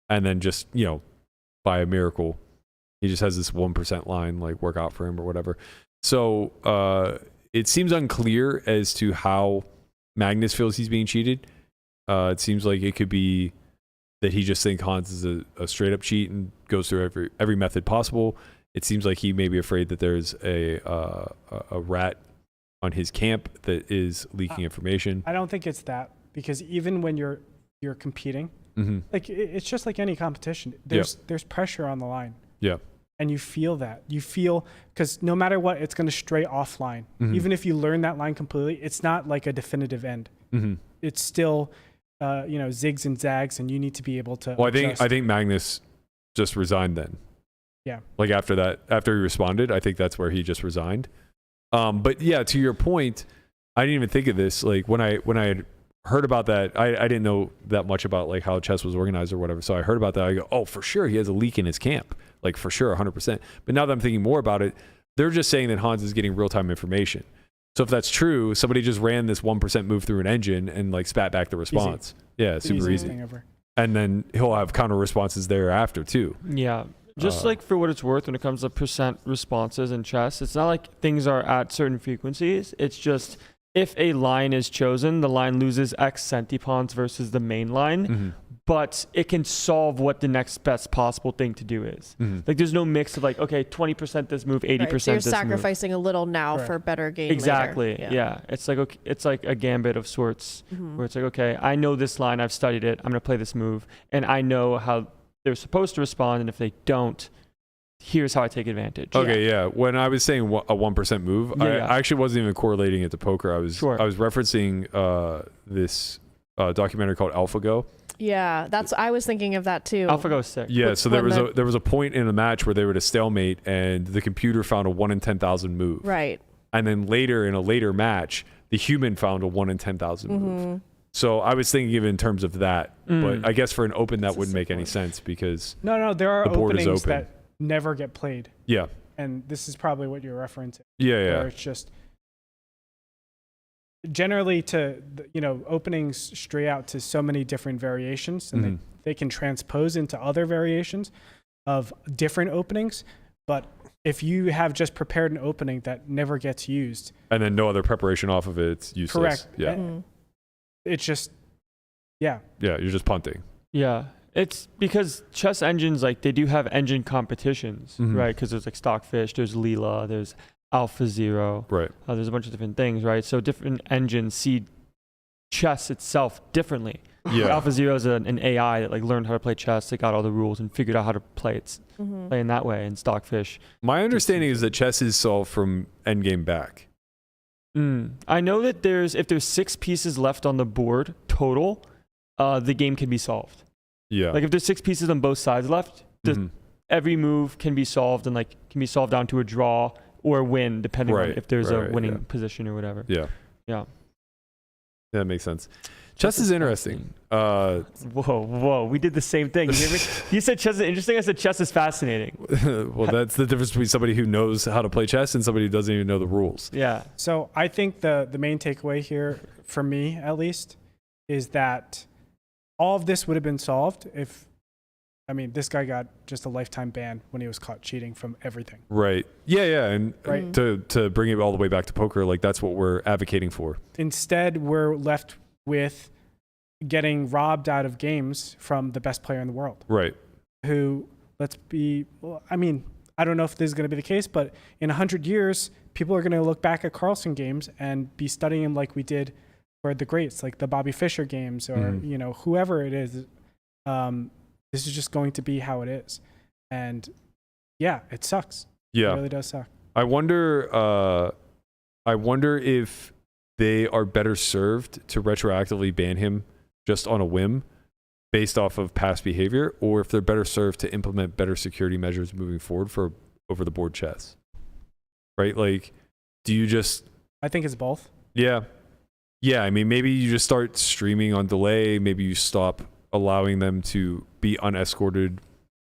And then just, by a miracle, he just has this 1% line like work out for him or whatever. So it seems unclear as to how Magnus feels he's being cheated. It seems like it could be that he just thinks Hans is a straight up cheat and goes through every method possible. It seems like he may be afraid that there's a rat on his camp that is leaking information. I don't think it's that, because even when you're competing, like it's just like any competition. There's pressure on the line. Yeah. And you feel that. Because no matter what, it's going to stray offline. Even if you learn that line completely, it's not like a definitive end. It's still, zigs and zags, and you need to be able to. Well, I think Magnus just resigned then. Yeah. Like after he responded, I think that's where he just resigned. But yeah, to your point, I didn't even think of this. Like when I had heard about that, I didn't know that much about like how chess was organized or whatever. So I heard about that. I go, oh, for sure, he has a leak in his camp. Like for sure, 100%. But now that I'm thinking more about it, they're just saying that Hans is getting real-time information. So if that's true, somebody just ran this 1% move through an engine and like spat back the response. Easy. Yeah, super easy. And then he'll have counter responses thereafter too. Yeah. Just like for what it's worth, when it comes to percent responses in chess, it's not like things are at certain frequencies. It's just if a line is chosen, the line loses X centipawns versus the main line, but it can solve what the next best possible thing to do is. Like there's no mix of like, okay, 20% this move, 80% right, so you're this sacrificing move. a little now for better gain exactly, later. Yeah. It's like okay, it's like a gambit of sorts where it's like, okay, I know this line, I've studied it, I'm going to play this move, and I know how they're supposed to respond, and if they don't, here's how I take advantage. Okay, yeah. When I was saying a 1% move, I actually wasn't even correlating it to poker. I was referencing this documentary called AlphaGo. Yeah, I was thinking of that too. AlphaGo is sick. Yeah, so there was a point in the match where they were at a stalemate, and the computer found a 1 in 10,000 move. Right. And then later in a later match, the human found a 1 in 10,000 move. So I was thinking of it in terms of that, but I guess for an open that wouldn't make any sense because no, there are openings that never get played. Yeah, and this is probably what you're referencing. Yeah. Where it's just generally openings stray out to so many different variations, and they can transpose into other variations of different openings. But if you have just prepared an opening that never gets used, and then no other preparation off of it, it's useless. Correct. Yeah. It's just, yeah, you're just punting. Yeah, it's because chess engines, like they do have engine competitions, right? Because there's like Stockfish, there's Leela, there's AlphaZero, right? There's a bunch of different things, right? So different engines see chess itself differently. Yeah, AlphaZero is an AI that like learned how to play chess. They got all the rules and figured out how to play it, playing that way. And Stockfish. My understanding is that chess is solved from endgame back. I know that if there's 6 pieces left on the board total, the game can be solved. Yeah. Like if there's 6 pieces on both sides left, every move can be solved and like can be solved down to a draw or a win, depending on if there's a winning position or whatever. Yeah. Yeah. That makes sense. Chess is interesting. Whoa. We did the same thing. You hear me? You said chess is interesting. I said chess is fascinating. Well, that's the difference between somebody who knows how to play chess and somebody who doesn't even know the rules. Yeah. So I think the main takeaway here, for me at least, is that all of this would have been solved if, this guy got just a lifetime ban when he was caught cheating from everything. Right. Yeah. And to bring it all the way back to poker, like that's what we're advocating for. Instead, we're left with getting robbed out of games from the best player in the world. Right. Who, I don't know if this is going to be the case, but in 100 years, people are going to look back at Carlsen games and be studying him like we did for the greats, like the Bobby Fischer games or, whoever it is. This is just going to be how it is. And yeah, it sucks. Yeah. It really does suck. I wonder if they are better served to retroactively ban him just on a whim based off of past behavior, or if they're better served to implement better security measures moving forward for over the board chess. Right? Like, do you just... I think it's both. Yeah. Yeah, maybe you just start streaming on delay. Maybe you stop allowing them to be unescorted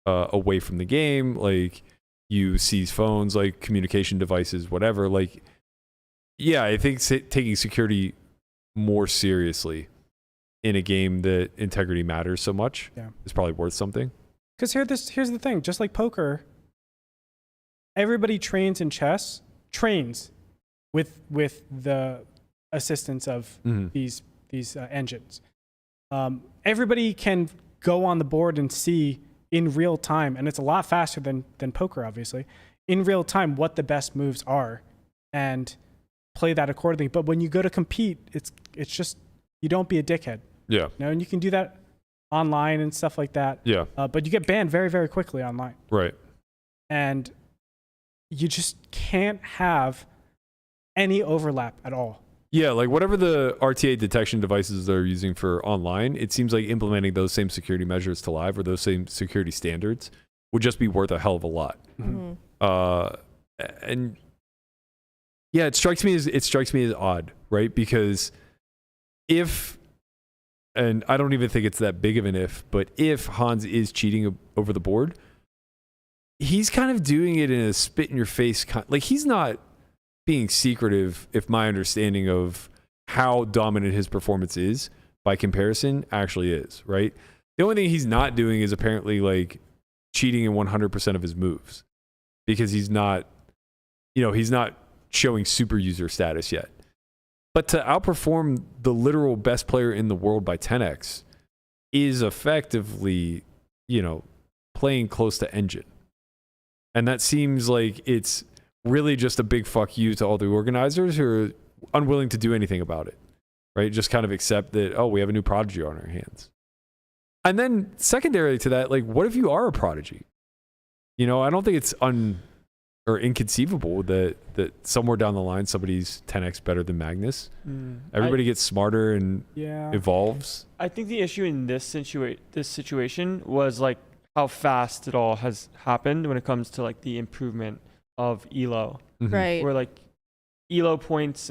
away from the game. Like, you seize phones, like communication devices, whatever. Like, yeah, I think taking security more seriously in a game that integrity matters so much is probably worth something. Because here's the thing. Just like poker, everybody trains in chess, with the assistance of these engines. Everybody can go on the board and see in real time, and it's a lot faster than poker, obviously, in real time what the best moves are and play that accordingly. But when you go to compete, it's just, you don't be a dickhead. Yeah. And you can do that online and stuff like that. Yeah. But you get banned very, very quickly online. Right. And you just can't have any overlap at all. Yeah, like whatever the RTA detection devices they're using for online, it seems like implementing those same security measures to live or those same security standards would just be worth a hell of a lot. And yeah, it strikes me as odd, right? Because if, and I don't even think it's that big of an if, but if Hans is cheating over the board, he's kind of doing it in a spit in your face like he's not being secretive, if my understanding of how dominant his performance is by comparison actually is, right? The only thing he's not doing is apparently like cheating in 100% of his moves because he's not showing super user status yet. But to outperform the literal best player in the world by 10x is effectively, playing close to engine. And that seems like it's really just a big fuck you to all the organizers who are unwilling to do anything about it, right? Just kind of accept that, we have a new prodigy on our hands. And then secondarily to that, like, what if you are a prodigy? I don't think it's inconceivable that somewhere down the line, somebody's 10x better than Magnus. Everybody gets smarter and evolves. I think the issue in this situation was like how fast it all has happened when it comes to like the improvement of ELO, right? Where like ELO points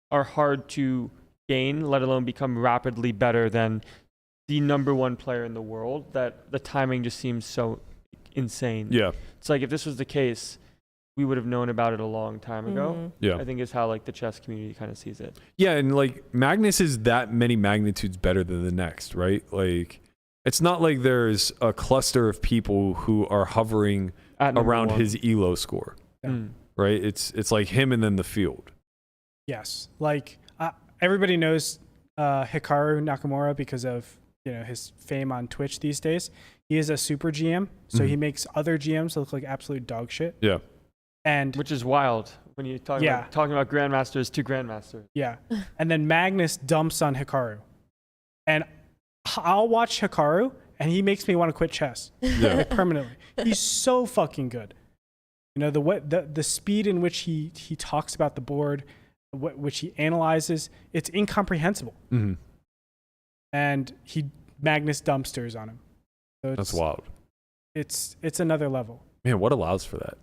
are hard to gain, let alone become rapidly better than the number one player in the world. That the timing just seems so insane. Yeah, it's like if this was the case, we would have known about it a long time ago. Yeah, I think is how like the chess community kind of sees it. Yeah, and like Magnus is that many magnitudes better than the next, right? Like it's not like there's a cluster of people who are hovering around his ELO score, right? It's like him and then the field. Yes, like everybody knows Hikaru Nakamura because of his fame on Twitch these days. He is a super GM, so he makes other GMs look like absolute dog shit. Yeah, and which is wild when you talking about grandmasters to grandmaster. Yeah, and then Magnus dumps on Hikaru, and I'll watch Hikaru, and he makes me want to quit chess like, permanently. He's so fucking good. The speed in which he talks about the board, which he analyzes, it's incomprehensible. And Magnus dumpsters on him. So that's wild. It's another level. Man, what allows for that?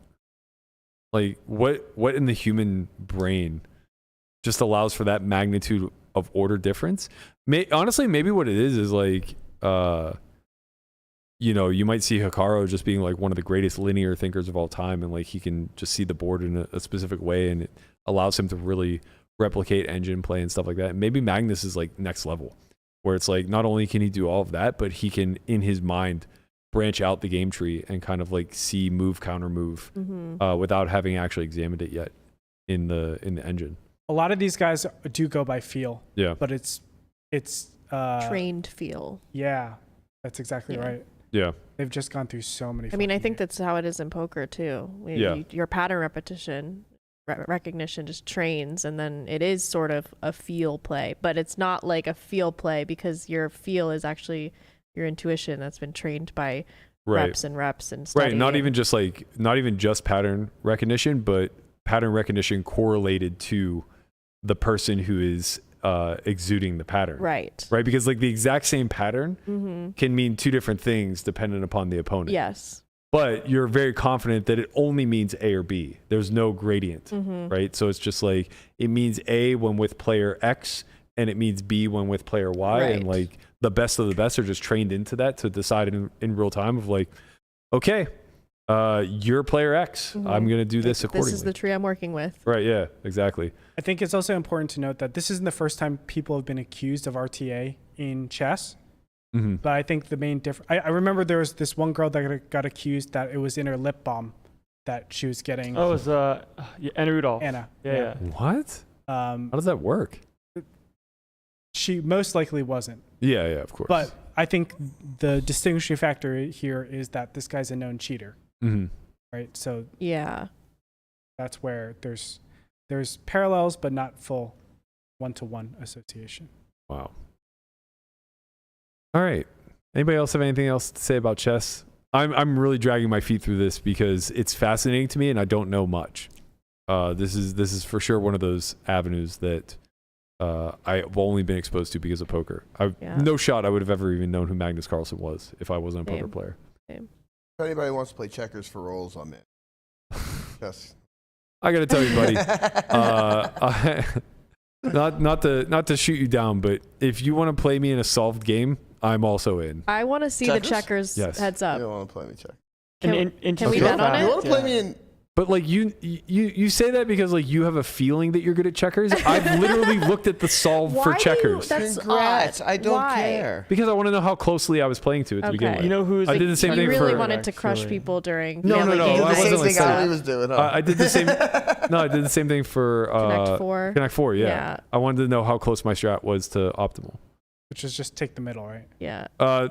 Like what in the human brain just allows for that magnitude order difference. Honestly, maybe what it is like, you know, you might see Hikaru just being like one of the greatest linear thinkers of all time, and like he can just see the board in a specific way, and it allows him to really replicate engine play and stuff like that. And maybe Magnus is like next level, where it's like not only can he do all of that, but he can in his mind branch out the game tree and kind of like see move counter move without having actually examined it yet in the engine. A lot of these guys do go by feel. Yeah. But it's trained feel. Yeah. That's exactly right. Yeah. They've just gone through so many. I mean, I think that's how it is in poker too. Your pattern repetition recognition just trains, and then it is sort of a feel play, but it's not like a feel play because your feel is actually your intuition that's been trained by reps and reps and studying. Right. Not even just pattern recognition, but pattern recognition correlated to the person who is exuding the pattern. Right. Because like the exact same pattern can mean two different things depending upon the opponent. Yes. But you're very confident that it only means A or B. There's no gradient, right? So it's just like it means A when with player X, and it means B when with player Y. Right. And like the best of the best are just trained into that to decide in real time of like, okay, you're player X. I'm going to do this accordingly. This is the tree I'm working with. Right, yeah, exactly. I think it's also important to note that this isn't the first time people have been accused of RTA in chess. But I think the main difference, I remember there was this one girl that got accused that it was in her lip balm that she was getting. Oh, it was Anna Rudolph. Anna. Yeah. What? How does that work? She most likely wasn't. Yeah, of course. But I think the distinguishing factor here is that this guy's a known cheater. Right? So yeah, that's where there's parallels, but not full one-to-one association. Wow. All right. Anybody else have anything else to say about chess? I'm really dragging my feet through this because it's fascinating to me and I don't know much. This is for sure one of those avenues that I've only been exposed to because of poker. No shot I would have ever even known who Magnus Carlsen was if I wasn't a poker player. If anybody wants to play checkers for rolls, I'm in. Yes. I got to tell you, buddy. Not to shoot you down, but if you want to play me in a solved game, I'm also in. I want to see the checkers heads up. You don't want to play me check. Can we bet on it? You want to play me in? But like you say that because like you have a feeling that you're good at checkers. I've literally looked at the solve for checkers. Congrats! I don't care. Because I want to know how closely I was playing to it to begin with. You know who's? I did the same thing. You really wanted to crush people during. No. I wasn't like that. I was doing. I did the same. No, I did the same thing for Connect 4. Yeah. I wanted to know how close my strat was to optimal. Which is just take the middle, right? Yeah.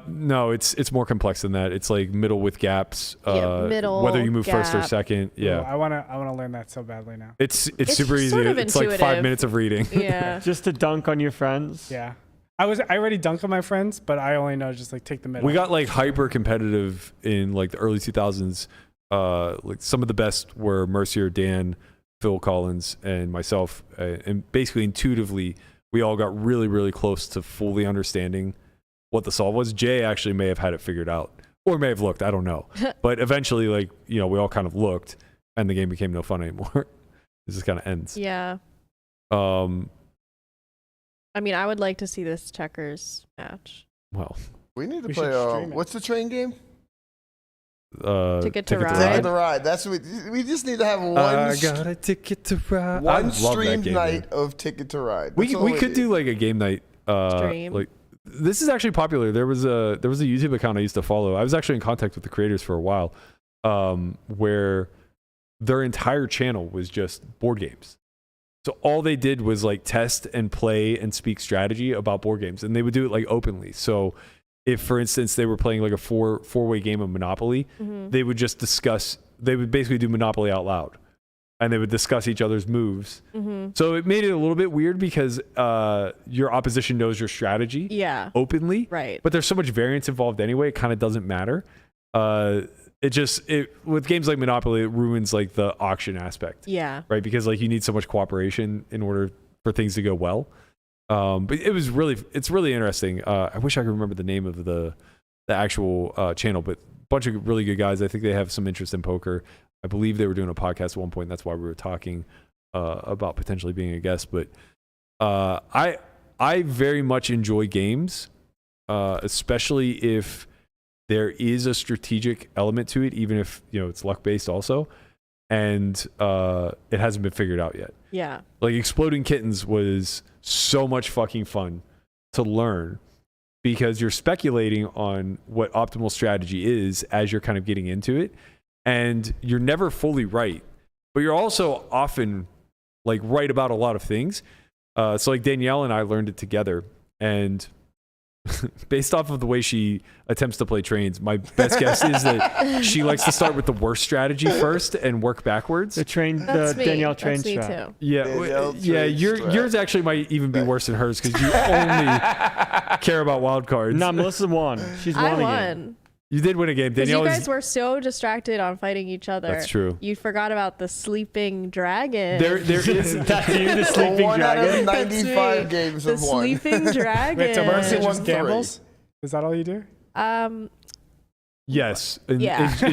No, it's more complex than that. It's like middle with gaps. Middle. Whether you move first or second. Yeah. Ooh, I wanna learn that so badly now. It's super easy. It's like 5 minutes of reading. Yeah. Just to dunk on your friends. Yeah. I already dunk on my friends, but I only know just like take the middle. We got like hyper competitive in like the early 2000s. Like some of the best were Mercier, Dan, Phil Collins, and myself, and basically intuitively. We all got really, really close to fully understanding what the solve was. Jay actually may have had it figured out or may have looked. I don't know. But eventually, like, you know, we all kind of looked and the game became no fun anymore. It just kind of ends. Yeah. I mean, I would like to see this checkers match. Well, we need to play. What's the train game? Ticket to Ride. Ticket to Ride. That's what we just need to have one. I got a ticket to ride. One streamed night of Ticket to Ride. We could do like a game night. Stream. Like this is actually popular. There was a YouTube account I used to follow. I was actually in contact with the creators for a while, where their entire channel was just board games. So all they did was like test and play and speak strategy about board games, and they would do it like openly. So if, for instance, they were playing like a four-way game of Monopoly, they would just discuss. They would basically do Monopoly out loud, and they would discuss each other's moves. So it made it a little bit weird because your opposition knows your strategy openly, right? But there's so much variance involved anyway. It kind of doesn't matter. With games like Monopoly, it ruins like the auction aspect. Yeah. Right, because like you need so much cooperation in order for things to go well. But it's really interesting. I wish I could remember the name of the actual channel, but a bunch of really good guys. I think they have some interest in poker. I believe they were doing a podcast at one point. That's why we were talking about potentially being a guest. But I I very much enjoy games, especially if there is a strategic element to it, even if it's luck based also, and it hasn't been figured out yet. Yeah. Like Exploding Kittens was so much fucking fun to learn because you're speculating on what optimal strategy is as you're kind of getting into it, and you're never fully right, but you're also often like right about a lot of things. So like Danielle and I learned it together, and based off of the way she attempts to play trains, my best guess is that she likes to start with the worst strategy first and work backwards. The Danielle train strat. Too. Yeah, yours actually might even be worse than hers because you only care about wild cards. No, Melissa won. She's won. I won. You did win a game. Danielle, you guys were so distracted on fighting each other. That's true. You forgot about the sleeping dragon. There is that's you, the sleeping one dragon. Out of 95 games the of one. Sleeping dragon. Wait, so Mercy won just gambles? Is that all you do? Yes. In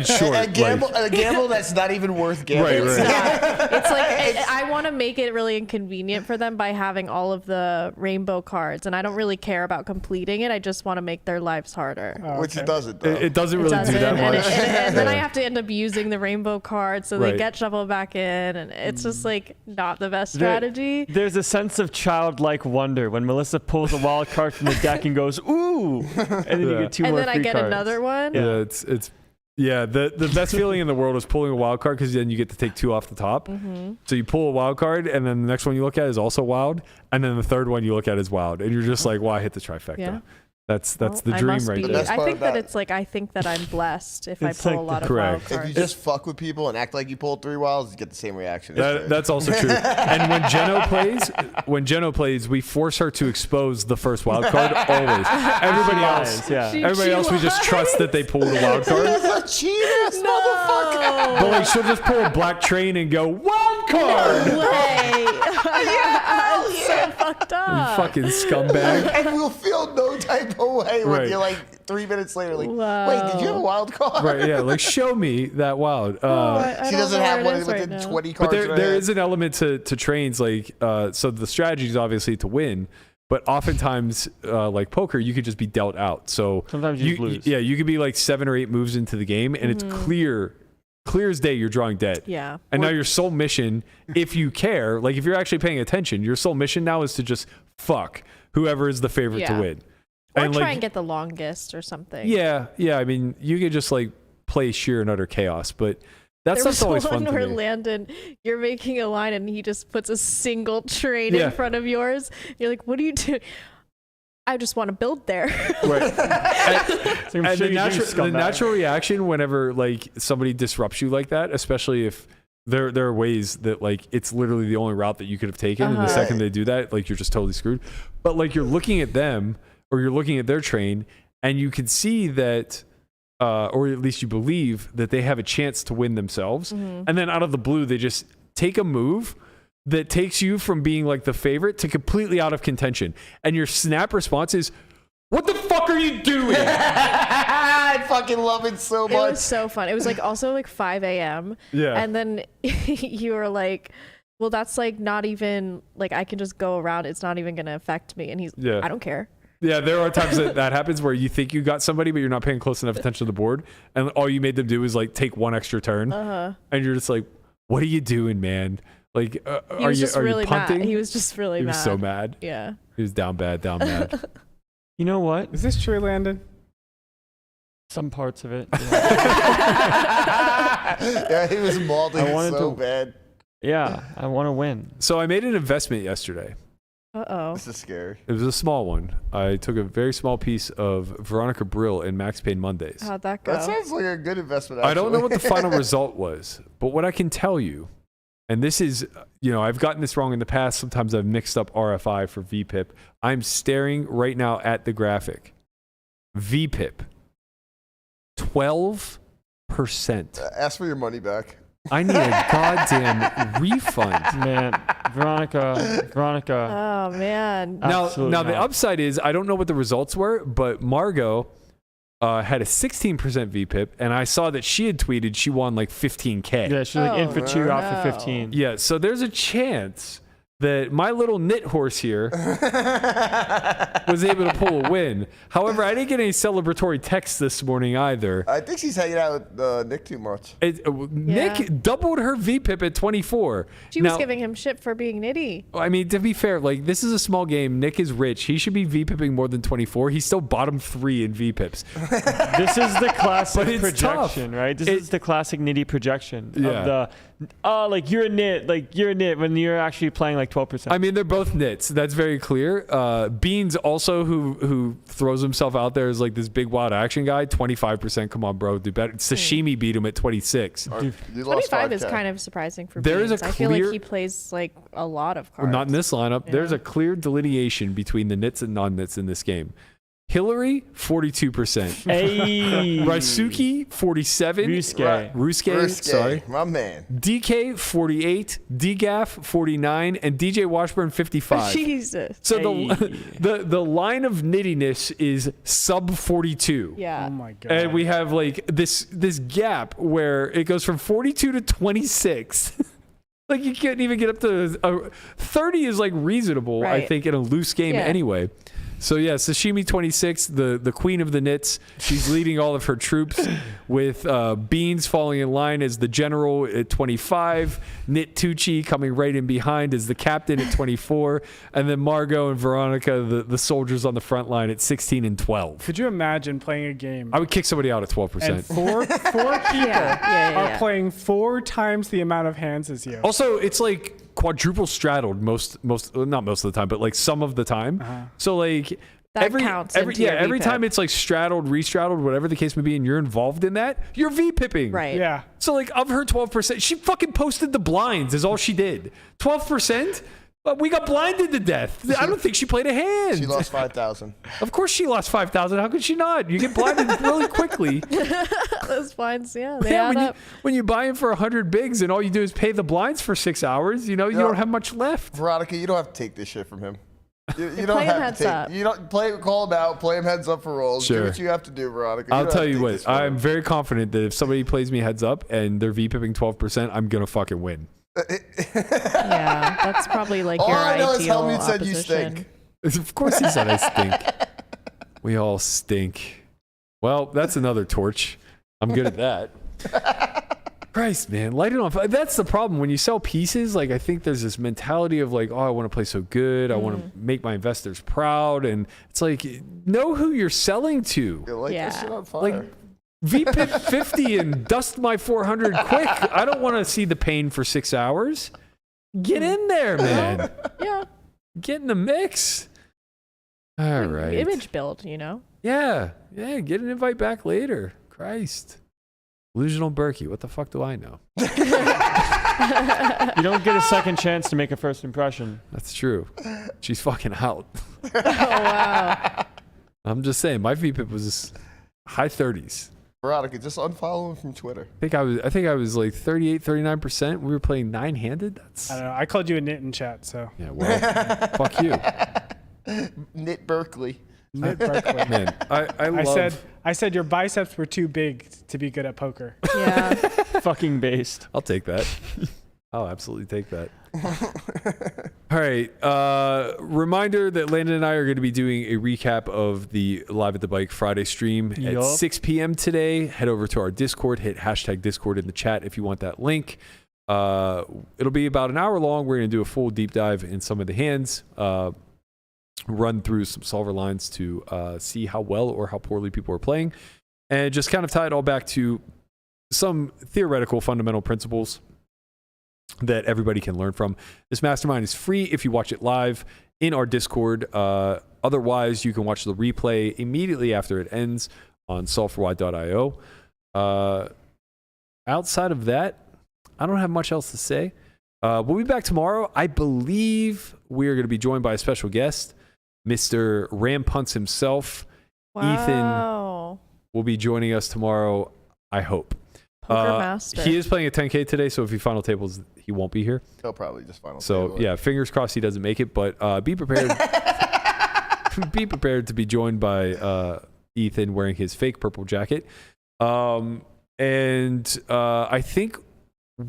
short. A gamble that's not even worth gambling. Right. It's like I want to make it really inconvenient for them by having all of the rainbow cards, and I don't really care about completing it. I just want to make their lives harder. Which it doesn't, though. It doesn't really do that much. And then I have to end up using the rainbow cards, so they Right. get shuffled back in, and it's just like not the best strategy. There's a sense of childlike wonder when Melissa pulls a wild card from the deck and goes, ooh, and then you get two and more then I free get cards. another one. Yeah, the best feeling in the world is pulling a wild card because then you get to take two off the top. Mm-hmm. So you pull a wild card, and then the next one you look at is also wild, and then the third one you look at is wild, and you're just like, "Wow, I hit the trifecta." Yeah. That's the dream right there. Best I part think that about- it's like I think that I'm blessed if It's I pull like a lot of correct. wild If you cards. just fuck with people and act like you pulled 3 wilds, you get the same reaction. That's also true. And when Jeno plays, we force her to expose the first wild card always. Everybody else, everybody else, we just trust that they pulled a wild card. That's a cheat-ass motherfucker. But like, she'll just pull a black train and go wild card. No way. It's so fucked up. You fucking scumbag. And we'll feel no type of way when Right. you're like 3 minutes later, like, Wow. wait, did you have a wild card? Right? Yeah. Like, show me that wild. I She don't doesn't know have where one it is within right now. 20 But cards. there is an element to trains, like so the strategy is obviously to win, but oftentimes like poker, you could just be dealt out. So Sometimes you lose. Yeah, you could be like 7 or 8 moves into the game, and it's clear as day you're drawing dead. Yeah. And now your sole mission, if you care, like if you're actually paying attention, your sole mission now is to just fuck whoever is the favorite to win. Or and try like, and get the longest or something. Yeah. I mean, you could just like play sheer and utter chaos, but that's There was always one fun to where me. Landon, you're making a line and he just puts a single train in front of yours. You're like, what do you do? I just want to build there. Right. So And sure the you do, natural scumbag. reaction whenever like somebody disrupts you like that, especially if there are ways that like it's literally the only route that you could have taken, and the second they do that, like you're just totally screwed. But like you're looking at them or you're looking at their train, and you can see that, or at least you believe that they have a chance to win themselves, and then out of the blue they just take a move that takes you from being like the favorite to completely out of contention, and your snap response is, "What the fuck are you doing?" I fucking love it so It much. was so fun. It was like also like 5 a.m. Yeah. And then you were like, well, that's like not even like I can just go around. It's not even going to affect me. And he's I don't care. Yeah, there are times that happens where you think you got somebody, but you're not paying close enough attention to the board, and all you made them do is like take one extra turn, and you're just like, "What are you doing, man? Like, He was just really you punting?" mad. He was just really He mad. was so mad. Yeah. He was down bad. You know what? Is this true, Landon? Some parts of it. Yeah, he was mauling I wanted so to- bad. Yeah, I want to win. So I made an investment yesterday. Uh-oh. This is scary. It was a small one. I took a very small piece of Veronica Brill in Max Payne Mondays. How'd that go? That sounds like a good investment. I don't know what the actually. final result was, but what I can tell you, and this is, I've gotten this wrong in the past. Sometimes I've mixed up RFI for VPIP. I'm staring right now at the graphic. VPIP, 12%. Ask for your money back. I need a goddamn refund. Man, Veronica. Oh, man. Now Absolutely the not. upside is I don't know what the results were, but Margot had a 16% VPIP, and I saw that she had tweeted she won like 15K. Yeah, she's like in for 2, out for no. 15. Yeah, so there's a chance that my little knit horse here was able to pull a win. However, I didn't get any celebratory texts this morning either. I think she's hanging out with Nick too much. Nick doubled her VPIP at 24. She was giving him shit for being nitty. I mean, to be fair, like, this is a small game. Nick is rich. He should be VPIPing more than 24. He's still bottom 3 in VPIPs. This is the classic projection, tough. right? This is the classic nitty projection of Yeah. like you're a nit when you're actually playing like 12%. I mean, they're both nits. That's very clear. Beans also, who throws himself out there as like this big wild action guy, 25%. Come on, bro, do better. Sashimi beat him at 26. 25 is kind of surprising for There Beans. is a I feel like clear- he plays like a lot of cards. Not in this lineup. Yeah. There's a clear delineation between the nits and non-nits in this game. Hillary, 42%. Hey. Raisuke, 47. Rusuke, sorry. My man. DK, 48. DGAF, 49. And DJ Washburn, 55. Jesus. So the line of nittiness is sub 42. Yeah. Oh my god. And we have like this gap where it goes from 42 to 26. Like, you can't even get up to 30 is like reasonable, I Right. think, in a loose game Yeah. anyway. So yeah, Sashimi 26, the queen of the nits. She's leading all of her troops with Beans falling in line as the general at 25, Nit Tucci coming right in behind as the captain at 24, and then Margot and Veronica, the soldiers on the front line at 16 and 12. Could you imagine playing a game I would kick somebody out at 12%. and four people are playing 4 times the amount of hands as you? Also, it's like quadruple straddled not most of the time, but like some of the time. So like That counts into your every VPIP. time it's like straddled, restraddled, whatever the case may be, and you're involved in that, you're VPIPing. Right. Yeah. So like of her 12%, she fucking posted the blinds is all she did. 12%? But we got blinded to death. I don't think she played a hand. She lost 5,000. Of course she lost 5,000. How could she not? You get blinded really quickly. Those blinds, they add up. When you buy in for 100 bigs and all you do is pay the blinds for 6 hours, you don't have much left. Veronica, you don't have to take this shit from him. You don't Play him have heads to take. up. You don't call him out. Play him heads up for rolls. Sure. Do what you have to do, Veronica. I'll don't tell have to you take what, this from I'm him. very confident that if somebody plays me heads up and they're VPIPing 12%, I'm going to fucking win. Yeah, that's probably like All your I know is ideal Helmut said you opposition. stink. Of course he said I stink. We all stink. Well, that's another torch. I'm good at that. Christ, man, light it on fire. That's the problem. When you sell pieces, like, I think there's this mentality of like, oh, I want to play so good. I want to make my investors proud. And it's like, know who you're selling to. You light Yeah. this shit on fire. Like, VPIP 50 and dust my 400 quick. I don't want to see the pain for 6 hours. Get in there, man. Yeah. Get in the mix. All right. Image build, you know? Yeah. Yeah. Get an invite back later. Christ. Delusional Berkey. What the fuck do I know? You don't get a second chance to make a first impression. That's true. She's fucking out. Oh, wow. I'm just saying, my VPIP was high 30s. Veronica, just unfollow him from Twitter. I think I was like 38, 39%. We were playing 9-handed. That's I don't know. I called you a nit in chat, so. yeah. Well, fuck you, Nit Berkeley. Nit Berkeley. man. I said your biceps were too big to be good at poker. Yeah. Fucking based. I'll take that. I'll absolutely take that. All right. Reminder that Landon and I are going to be doing a recap of the Live at the Bike Friday stream at 6 p.m. today. Head over to our Discord. Hit hashtag Discord in the chat if you want that link. It'll be about an hour long. We're going to do a full deep dive in some of the hands. Run through some solver lines to see how well or how poorly people are playing. And just kind of tie it all back to some theoretical fundamental principles that everybody can learn from. This mastermind is free if you watch it live in our Discord. Otherwise, you can watch the replay immediately after it ends on solveforwhy.io. Outside of that, I don't have much else to say. We'll be back tomorrow. I believe we are going to be joined by a special guest, Mr. Ram Punts himself. Wow. Ethan will be joining us tomorrow, I hope. Poker master. He is playing a 10K today, so if he final tables, he won't be here. He'll probably just final So table it. yeah, fingers crossed he doesn't make it, but be prepared. Be prepared to be joined by Ethan wearing his fake purple jacket. And I think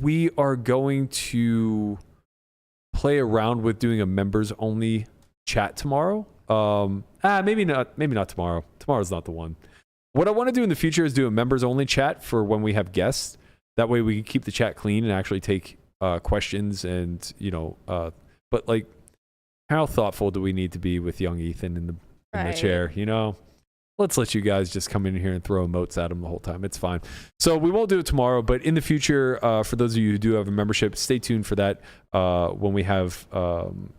we are going to play around with doing a members only chat tomorrow. Maybe not tomorrow. Tomorrow's not the one. What I want to do in the future is do a members only chat for when we have guests. That way we can keep the chat clean and actually take questions and, but like, how thoughtful do we need to be with young Ethan in the chair, Let's let you guys just come in here and throw emotes at him the whole time. It's fine. So we won't do it tomorrow, but in the future, for those of you who do have a membership, stay tuned for that when we have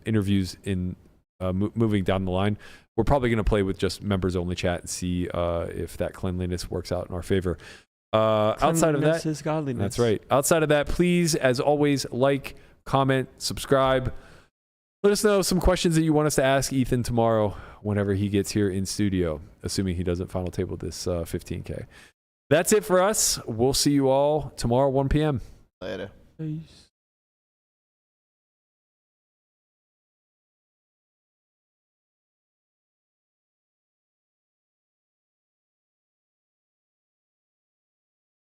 interviews in moving down the line. We're probably going to play with just members only chat and see if that cleanliness works out in our favor. Outside of that, is godliness. That's right. Outside of that, please, as always, like, comment, subscribe. Let us know some questions that you want us to ask Ethan tomorrow whenever he gets here in studio, assuming he doesn't final table this 15K. That's it for us. We'll see you all tomorrow, 1 p.m. Later. Peace.